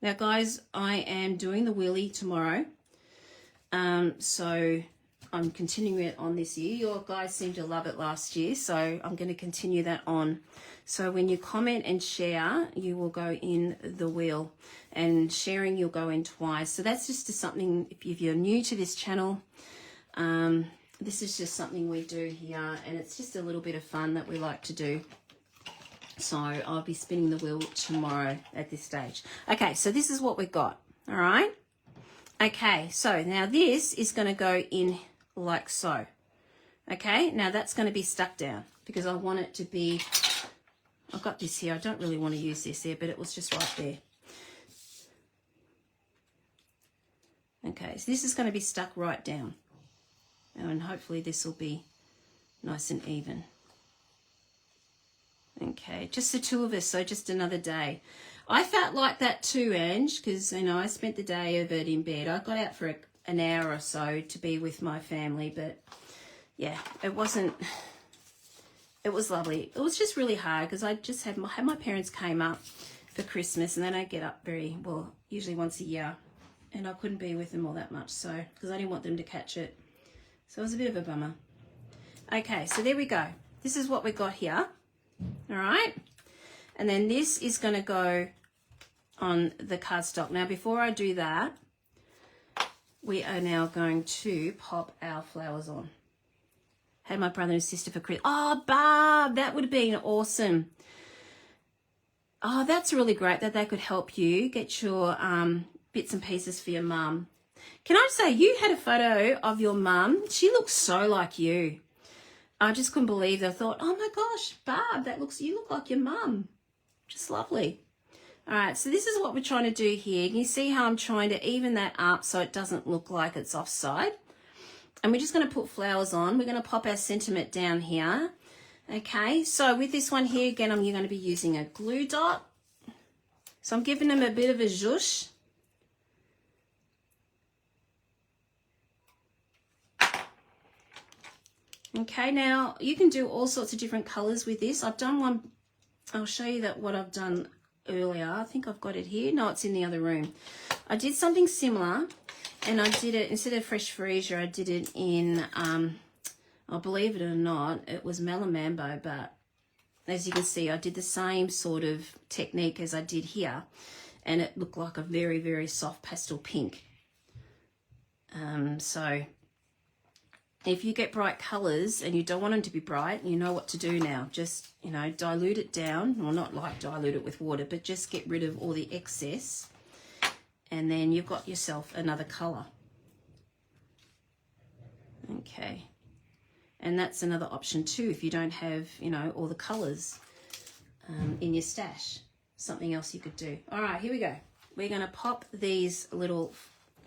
Now, guys, I am doing the wheelie tomorrow. So I'm continuing it on this year. Your guys seemed to love it last year, so I'm going to continue that on. So when you comment and share, you will go in the wheel, and sharing you'll go in twice. So that's just something, if you're new to this channel, this is just something we do here, and it's just a little bit of fun that we like to do. So I'll be spinning the wheel tomorrow at this stage. Okay, so this is what we've got. All right. Okay, so now this is going to go in like so. Okay, now that's going to be stuck down because I want it to be, I've got this here. I don't really want to use this there, but it was just right there. Okay, so this is going to be stuck right down. And hopefully this will be nice and even. Okay, just the 2 of us, so just another day. I felt like that too, Ange, because, you know, I spent the day of it in bed. I got out for an hour or so to be with my family, but yeah, it was lovely. It was just really hard because I just had my parents came up for Christmas, and they don't get up usually once a year, and I couldn't be with them all that much, so, because I didn't want them to catch it. So it was a bit of a bummer. Okay, so there we go. This is what we got here. All right. And then this is going to go on the cardstock. Now, before I do that, we are now going to pop our flowers on. Had my brother and sister for Christmas. Oh, Barb, that would have been awesome. Oh, that's really great that they could help you get your bits and pieces for your mum. Can I say, you had a photo of your mum. She looks so like you. I just couldn't believe it. I thought, oh my gosh, Barb, you look like your mum. Just lovely. All right, so this is what we're trying to do here. You see how I'm trying to even that up so it doesn't look like it's offside. And we're just going to put flowers on. We're going to pop our sentiment down here. Okay, so with this one here, again, I'm going to be using a glue dot. So I'm giving them a bit of a zhuzh. Okay, now you can do all sorts of different colors with this. I've done one, I'll show you what I've done earlier. I think I've got it here. No, it's in the other room. I did something similar, and I did it, instead of fresh freesia, I did it in, I'll believe it or not, it was Melamambo, but as you can see, I did the same sort of technique as I did here, and it looked like a very, very soft pastel pink. So if you get bright colors and you don't want them to be bright, you know what to do now. Just, you know, dilute it down. Well, not like dilute it with water, but just get rid of all the excess. And then you've got yourself another color. Okay. And that's another option too, if you don't have, you know, all the colors in your stash. Something else you could do. All right, here we go. We're going to pop these little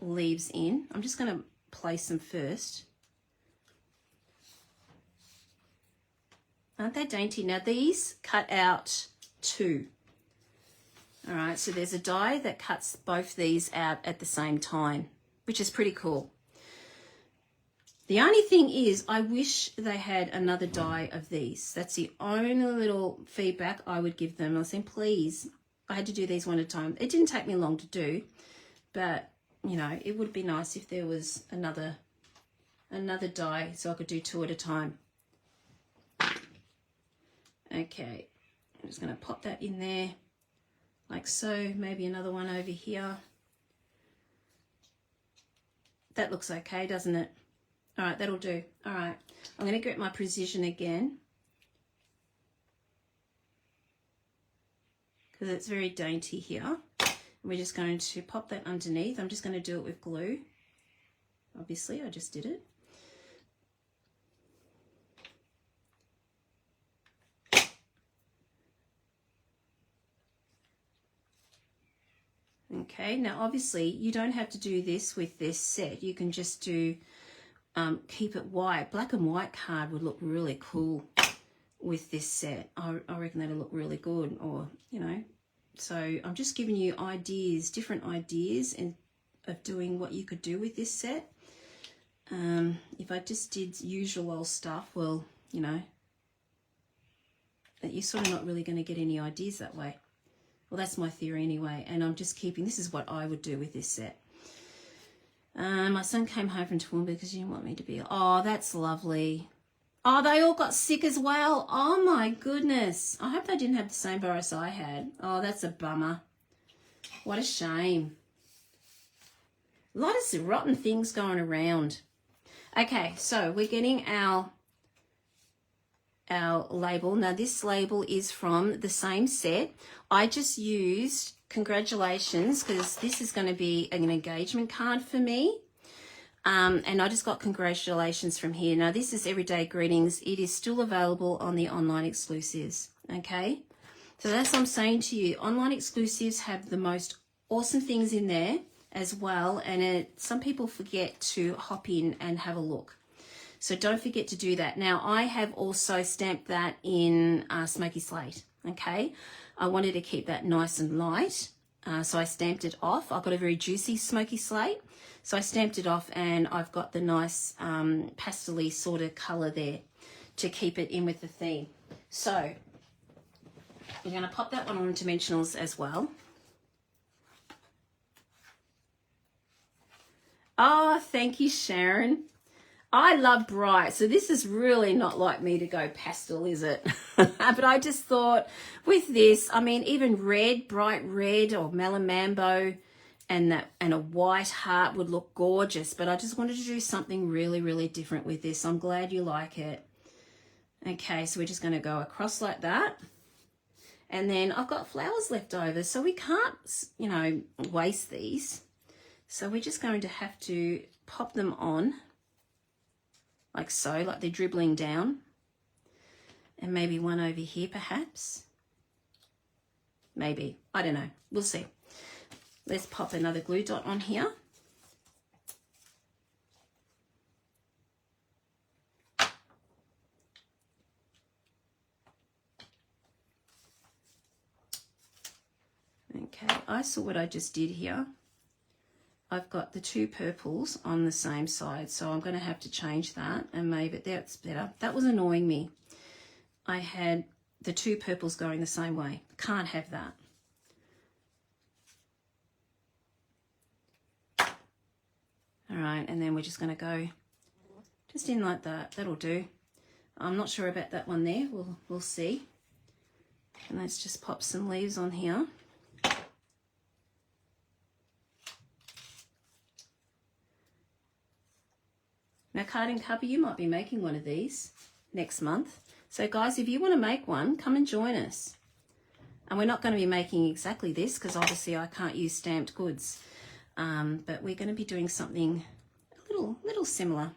leaves in. I'm just going to place them first. Aren't they dainty? Now these cut out 2. All right, so there's a die that cuts both these out at the same time, which is pretty cool. The only thing is, I wish they had another die of these. That's the only little feedback I would give them. I was saying, please, I had to do these one at a time. It didn't take me long to do, but, you know, it would be nice if there was another die so I could do 2 at a time. Okay, I'm just going to pop that in there like so. Maybe another one over here. That looks okay, doesn't it? All right, that'll do. All right, I'm going to get my precision again because it's very dainty here. And we're just going to pop that underneath. I'm just going to do it with glue. Obviously, I just did it. Okay, now obviously you don't have to do this with this set. You can just do, keep it white. Black and white card would look really cool with this set. I reckon that'll look really good, or, you know. So I'm just giving you ideas, different ideas of doing what you could do with this set. If I just did usual old stuff, well, you know, you're sort of not really going to get any ideas that way. Well, that's my theory anyway, and I'm just keeping, this is what I would do with this set. My son came home from Toowoomba because he didn't want me to be, oh, that's lovely. Oh, they all got sick as well. Oh my goodness. I hope they didn't have the same virus I had. Oh, that's a bummer. What a shame. A lot of rotten things going around. Okay, so we're getting our label. Now this label is from the same set. I just used congratulations because this is going to be an engagement card for me. And I just got congratulations from here. Now this is Everyday Greetings. It is still available on the online exclusives. Okay. So that's what I'm saying to you. Online exclusives have the most awesome things in there as well. And some people forget to hop in and have a look. So don't forget to do that. Now, I have also stamped that in Smoky Slate, okay? I wanted to keep that nice and light. So I stamped it off. I've got a very juicy smoky slate. So I stamped it off, and I've got the nice pastel-y sort of colour there to keep it in with the theme. So we're going to pop that one on dimensionals as well. Oh, thank you, Sharon. I love bright, so this is really not like me to go pastel, is it? But I just thought with this, I mean, even red, bright red or melamambo and a white heart would look gorgeous, but I just wanted to do something really, really different with this. I'm glad you like it. Okay, so we're just going to go across like that. And then I've got flowers left over, so we can't, you know, waste these. So we're just going to have to pop them on like so, like they're dribbling down. And maybe one over here perhaps. Maybe, I don't know, we'll see. Let's pop another glue dot on here. Okay, I saw what I just did here. I've got the two purples on the same side, so I'm going to have to change that, and maybe that's better. That was annoying me. I had the two purples going the same way. Can't have that. All right, and then we're just going to go just in like that. That'll do. I'm not sure about that one there. We'll see. And let's just pop some leaves on here. Now, Card & Cuppa, you might be making one of these next month. So, guys, if you want to make one, come and join us. And we're not going to be making exactly this because, obviously, I can't use stamped goods. But we're going to be doing something a little similar.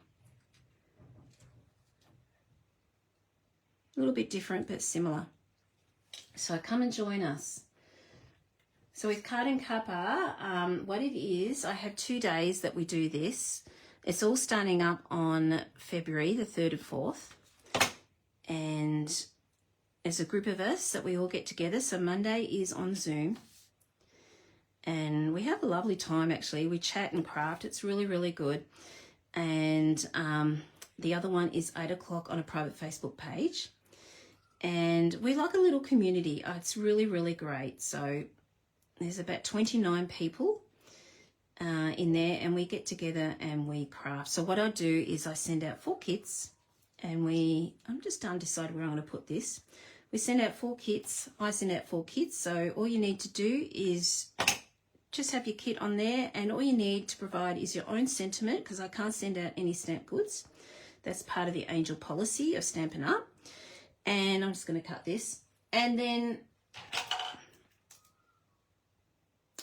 A little bit different, but similar. So, come and join us. So, with Card & Cuppa, what it is, I have 2 days that we do this. It's all starting up on February the 3rd and 4th. And there's a group of us that we all get together. So Monday is on Zoom. And we have a lovely time, actually. We chat and craft. It's really, really good. And the other one is 8 o'clock on a private Facebook page. And we're like a little community. Oh, it's really, really great. So there's about 29 people in there, and we get together and we craft. So what I do is I send out 4 kits, and I'm just undecided where I'm going to put this. We send out 4 kits. I send out 4 kits. So all you need to do is just have your kit on there, and all you need to provide is your own sentiment, because I can't send out any stamped goods. That's part of the Angel policy of Stampin' Up. And I'm just going to cut this. And then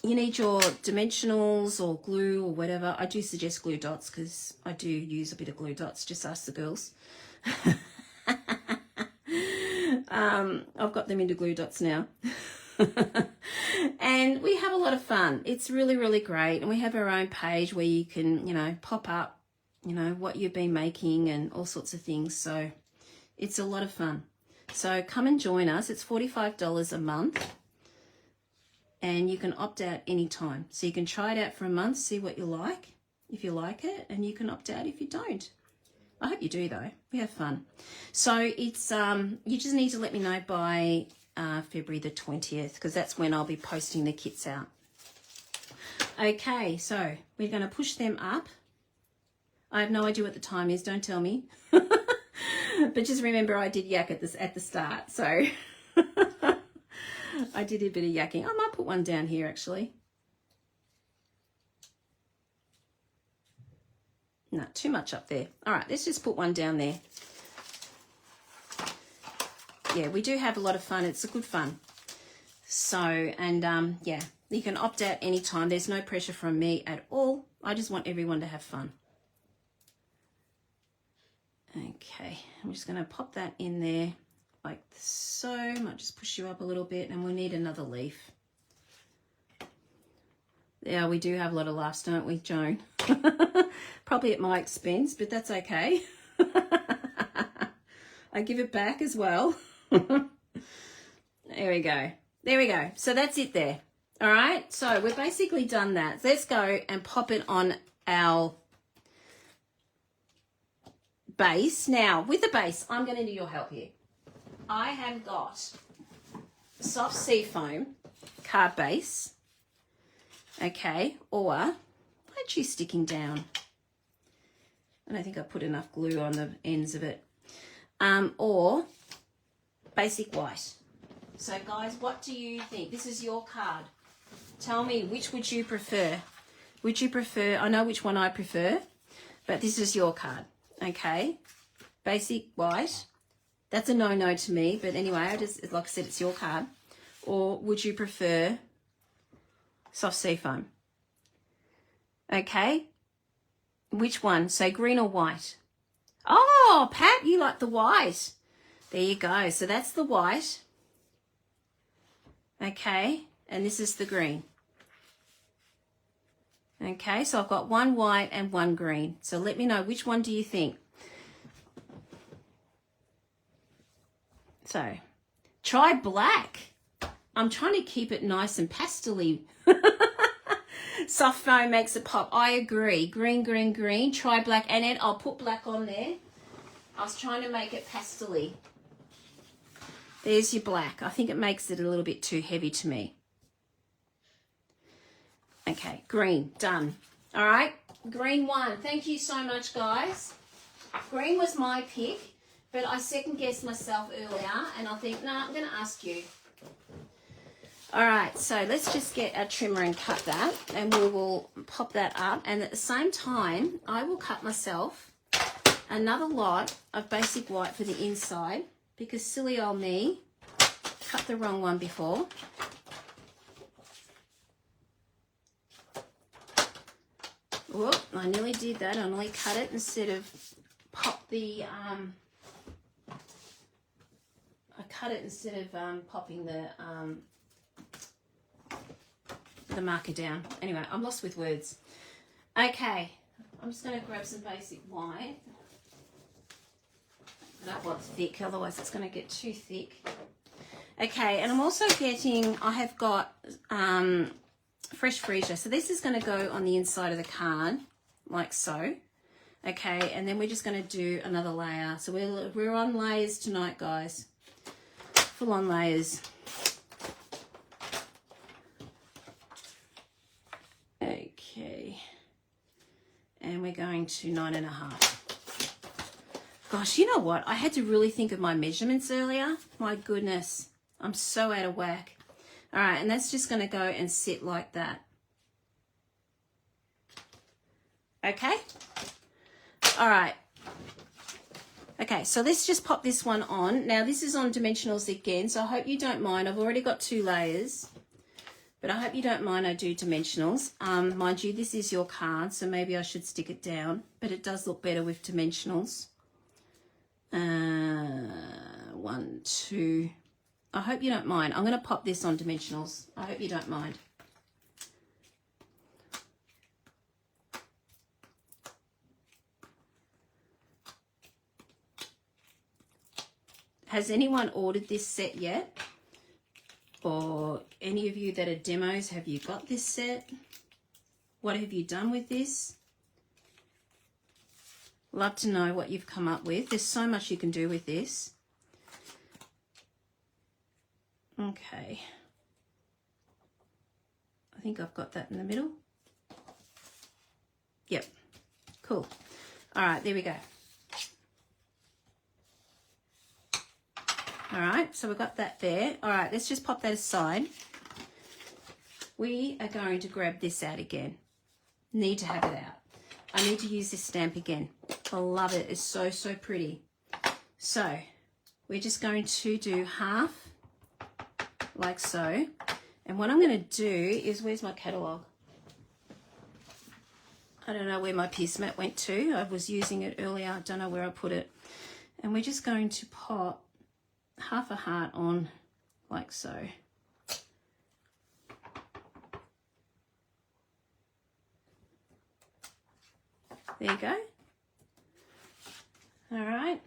you need your dimensionals or glue or whatever. I do suggest glue dots because I do use a bit of glue dots. Just ask the girls. I've got them into glue dots now. And we have a lot of fun. It's really, really great. And we have our own page where you can, you know, pop up, you know, what you've been making and all sorts of things. So it's a lot of fun. So come and join us. It's $45 a month. And you can opt out anytime. So you can try it out for a month, see what you like, if you like it, and you can opt out if you don't. I hope you do, though. We have fun. So it's you just need to let me know by February the 20th, because that's when I'll be posting the kits out. Okay, so we're going to push them up. I have no idea what the time is. Don't tell me. But just remember, I did yak at the start, so I did a bit of yakking. I might put one down here, actually. No, too much up there. All right, let's just put one down there. Yeah, we do have a lot of fun. It's a good fun. So, and yeah, you can opt out anytime. There's no pressure from me at all. I just want everyone to have fun. Okay, I'm just going to pop that in there like so. Might just push you up a little bit, and we need another leaf. Yeah, we do have a lot of laughs, don't we, Joan? Probably at my expense, but that's okay. I give it back as well. There we go. There we go. So that's it there. All right. So we've basically done that. Let's go and pop it on our base. Now, with the base, I'm going to need your help here. I have got soft seafoam card base. Okay. Or, why aren't you sticking down? I don't think I put enough glue on the ends of it. Or basic white. So guys, what do you think? This is your card. Tell me, which would you prefer? Would you prefer, I know which one I prefer, but this is your card, okay? Basic white. That's a no-no to me, but anyway, like I said, it's your card. Or would you prefer soft seafoam? Okay? Which one? So green or white? Oh, Pat, you like the white. There you go. So that's the white. Okay, and this is the green. Okay, so I've got one white and one green. So let me know, which one do you think? So, try black. I'm trying to keep it nice and pastel-y. Soft foam makes it pop. I agree. Green, green, green. Try black. And then I'll put black on there. I was trying to make it pastel-y. There's your black. I think it makes it a little bit too heavy to me. Okay, green, done. All right, green one. Thank you so much, guys. Green was my pick, but I second-guessed myself earlier, and I think, no, I'm going to ask you. All right, so let's just get our trimmer and cut that, and we will pop that up. And at the same time, I will cut myself another lot of basic white for the inside, because silly old me, cut the wrong one before. Whoop, I nearly did that. I nearly cut it instead of pop the, I cut it instead of popping the marker down. Anyway, I'm lost with words. Okay, I'm just going to grab some basic white. That one's thick, otherwise it's going to get too thick. Okay, and I'm also getting, I have got fresh freesia. So this is going to go on the inside of the card, like so. Okay, and then we're just going to do another layer. So we're on layers tonight, guys. Full on layers. Okay. And we're going to 9.5. Gosh, you know what? I had to really think of my measurements earlier. My goodness, I'm so out of whack. All right, and that's just going to go and sit like that. Okay? All right. Okay, so let's just pop this one on. Now, this is on dimensionals again, so I hope you don't mind. I've already got 2 layers, but I hope you don't mind I do dimensionals. Mind you, this is your card, so maybe I should stick it down, but it does look better with dimensionals. 1, 2. I hope you don't mind. I'm going to pop this on dimensionals. I hope you don't mind. Has anyone ordered this set yet? Or any of you that are demos, have you got this set? What have you done with this? Love to know what you've come up with. There's so much you can do with this. Okay. I think I've got that in the middle. Yep. Cool. All right, there we go. All right, so we've got that there. All right, let's just pop that aside. We are going to grab this out again. Need to have it out. I need to use this stamp again. I love it. It's so, so pretty. So we're just going to do half like so. And what I'm going to do is, where's my catalogue? I don't know where my piece mat went to. I was using it earlier. I don't know where I put it. And we're just going to pop half a heart on like so. There you go. All right.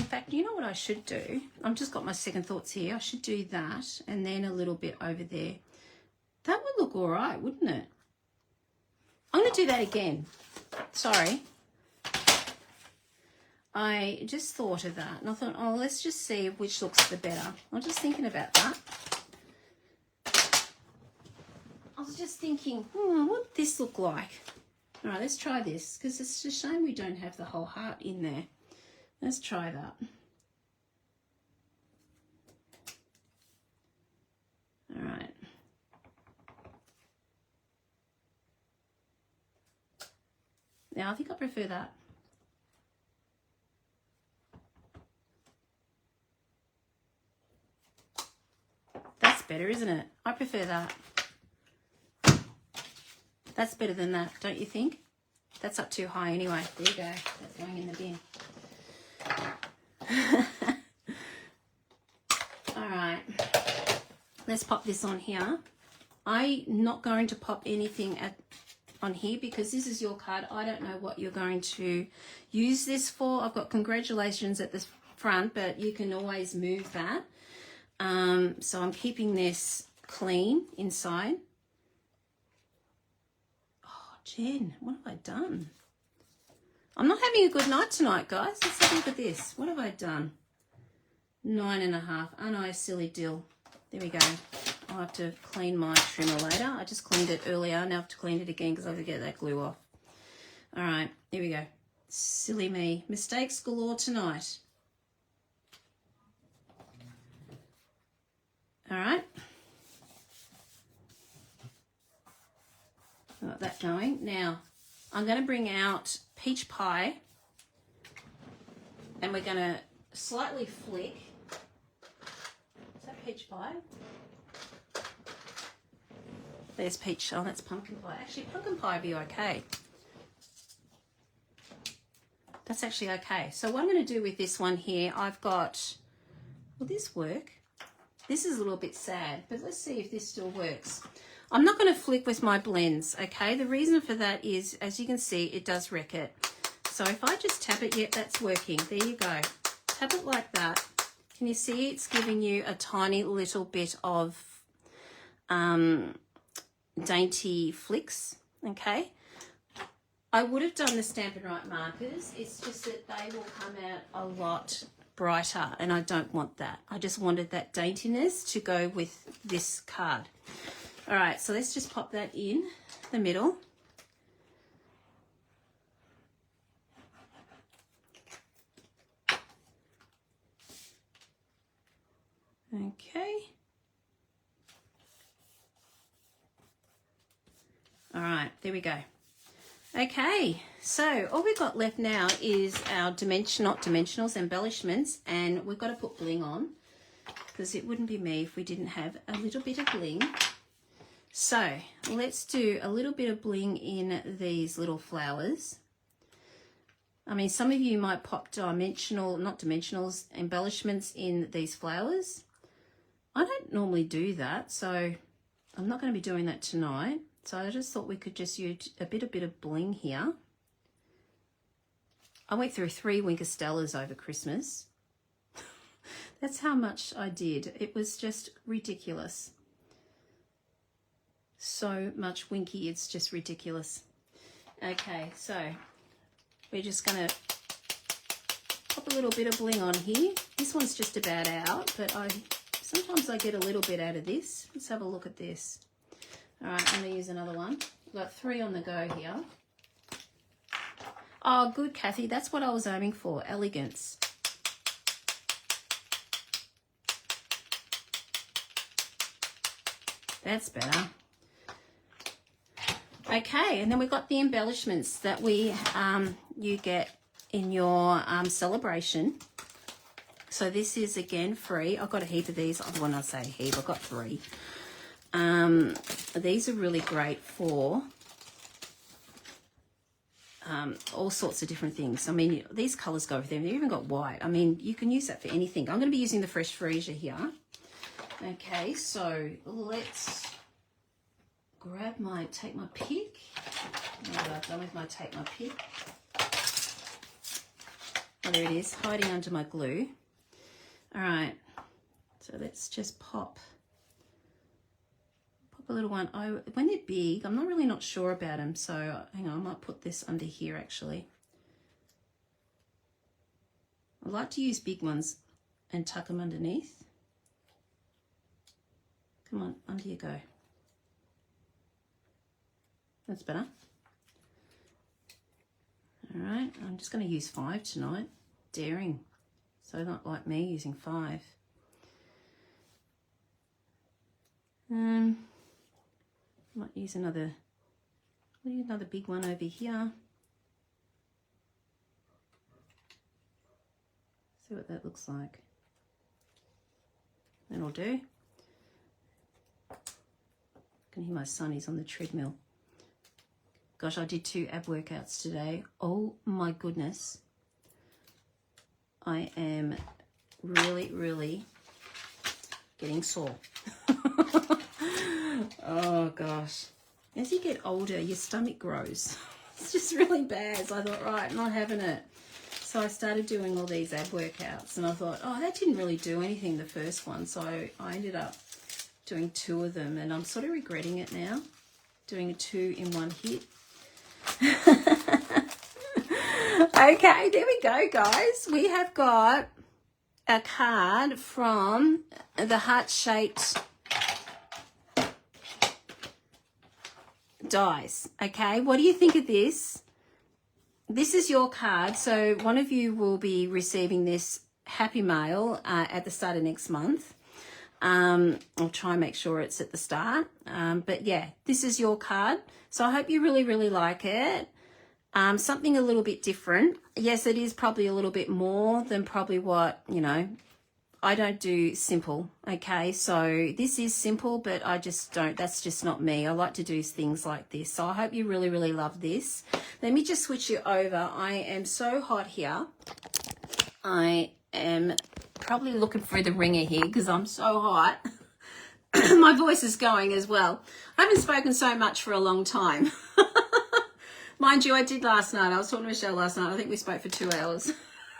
fact, you know what I should do? I've just got my second thoughts here. I should do that and then a little bit over there. That would look all right, wouldn't it? I'm going to do that again. Sorry. I just thought of that and I thought, oh, let's just see which looks the better. I'm just thinking about that. I was just thinking, what would this look like? All right, let's try this because it's a shame we don't have the whole heart in there. Let's try that. All right. Now, I think I prefer that. That's better, isn't it? I prefer that. That's better than that, don't you think? That's up too high anyway. There you go. That's going in the bin. All right. Let's pop this on here. I'm not going to pop anything on here because this is your card. I don't know what you're going to use this for. I've got congratulations at the front, but you can always move that. So I'm keeping this clean inside. Oh, Jen, what have I done? I'm not having a good night tonight, guys. Let's have a look at this. What have I done? 9.5. Oh no, silly dill. There we go. I'll have to clean my trimmer later. I just cleaned it earlier. Now I have to clean it again because I have to get that glue off. All right, here we go. Silly me. Mistakes galore tonight. All right. Got that going. Now, I'm going to bring out peach pie and we're going to slightly flick. Is that peach pie? There's peach. Oh, that's pumpkin pie. Actually, pumpkin pie would be okay. That's actually okay. So what I'm going to do with this one here, I've got, will this work? This is a little bit sad, but let's see if this still works. I'm not going to flick with my blends, okay? The reason for that is, as you can see, it does wreck it. So if I just tap it, yep, that's working. There you go. Tap it like that. Can you see it's giving you a tiny little bit of dainty flicks, okay? I would have done the Stampin' Right markers. It's just that they will come out a lot brighter and I don't want that. I just wanted that daintiness to go with this card. All right, so let's just pop that in the middle. Okay. All right, there we go. Okay, so all we've got left now is our not dimensionals, embellishments, and we've got to put bling on because it wouldn't be me if we didn't have a little bit of bling. So let's do a little bit of bling in these little flowers. I mean, some of you might pop embellishments in these flowers. I don't normally do that, so I'm not going to be doing that tonight. So I just thought we could just use a bit of bling here. I went through 3 Winker Stellas over Christmas. That's how much I did. It was just ridiculous. So much Winky, it's just ridiculous. Okay, so we're just going to pop a little bit of bling on here. This one's just about out, but sometimes I get a little bit out of this. Let's have a look at this. All right, I'm going to use another one. We've got 3 on the go here. Oh, good, Kathy. That's what I was aiming for, elegance. That's better. Okay, and then we've got the embellishments that you get in your celebration. So this is, again, free. I've got a heap of these. When I say heap, I've got 3. These are really great for all sorts of different things. I mean, these colours go with them. They've even got white. I mean, you can use that for anything. I'm going to be using the Fresh Freesia here. Okay, so let's take my pick. What I've done with my take my pick. Oh, there it is, hiding under my glue. All right, so let's just pop a little one. Oh, when they're big, I'm not sure about them, so hang on, I might put this under here actually. I like to use big ones and tuck them underneath. Come on, under you go. That's better. All right, I'm just going to use 5 tonight. Daring. So not like me using 5. Might use another big one over here. See what that looks like. That'll do. I can hear my son, he's on the treadmill. Gosh, I did 2 ab workouts today. Oh my goodness. I am really, really getting sore. Oh gosh. As you get older, your stomach grows. It's just really bad. So I thought, right, I'm not having it. So I started doing all these ab workouts and I thought, oh, that didn't really do anything, the first one. So I ended up doing 2 of them and I'm sort of regretting it now, doing 2 in one hit. Okay, there we go, guys. We have got a card from the heart-shaped dies. Okay, what do you think of this? This is your card, so one of you will be receiving this happy mail at the start of next month. I'll try and make sure it's at the start, but yeah, this is your card, so I hope you really, really like it. Something a little bit different. Yes, it is probably a little bit more than probably what, you know, I don't do simple, okay? So this is simple, but I just don't, that's just not me. I like to do things like this. So I hope you really, really love this. Let me just switch you over. I am so hot here. I am probably looking for the ringer here because I'm so hot. My voice is going as well. I haven't spoken so much for a long time. Mind you, I did last night. I was talking to Michelle last night. I think we spoke for 2 hours.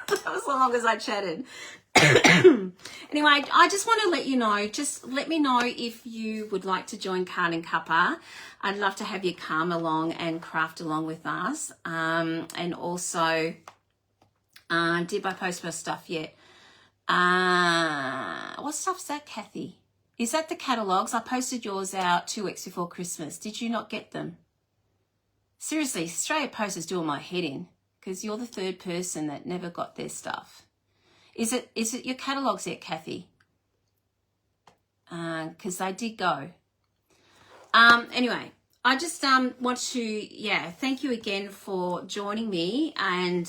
That was the longest I chatted. Anyway, I just want to let you know, just let me know if you would like to join Card and Cuppa. I'd love to have you come along and craft along with us. And also, did I post my stuff yet? What stuff's that, Kathy? Is that the catalogues? I posted yours out 2 weeks before Christmas. Did you not get them? Seriously, Australia Post is doing my head in because you're the 3rd person that never got their stuff. Is it your catalogues yet, Kathy? Because they did go. Anyway, I just want to, thank you again for joining me. And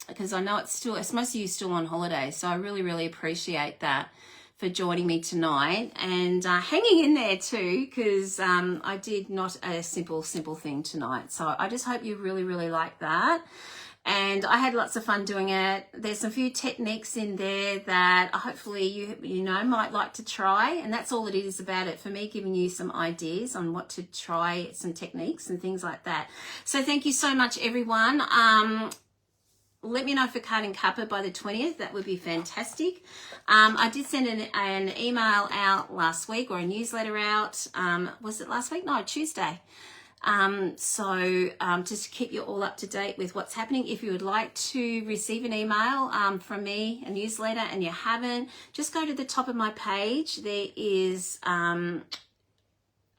because I know it's most of you still on holiday. So I really, really appreciate that for joining me tonight and hanging in there too, because I did not a simple thing tonight. So I just hope you really, really like that. And I had lots of fun doing it. There's a few techniques in there that hopefully you know might like to try. And that's all it is about it for me, giving you some ideas on what to try, some techniques and things like that. So thank you so much, everyone. Let me know for Card and Cuppa by the 20th. That would be fantastic. I did send an email out last week, or a newsletter out. Was it last week? No, Tuesday. So just to keep you all up to date with what's happening. If you would like to receive an email from me, a newsletter, and you haven't, just go to the top of my page. There is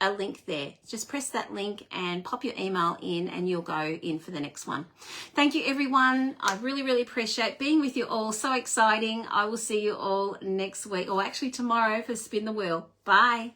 a link there. Just press that link and pop your email in and you'll go in for the next one. Thank you, everyone. I really, really appreciate being with you all. So exciting. I will see you all next week, or actually tomorrow for Spin the Wheel. Bye.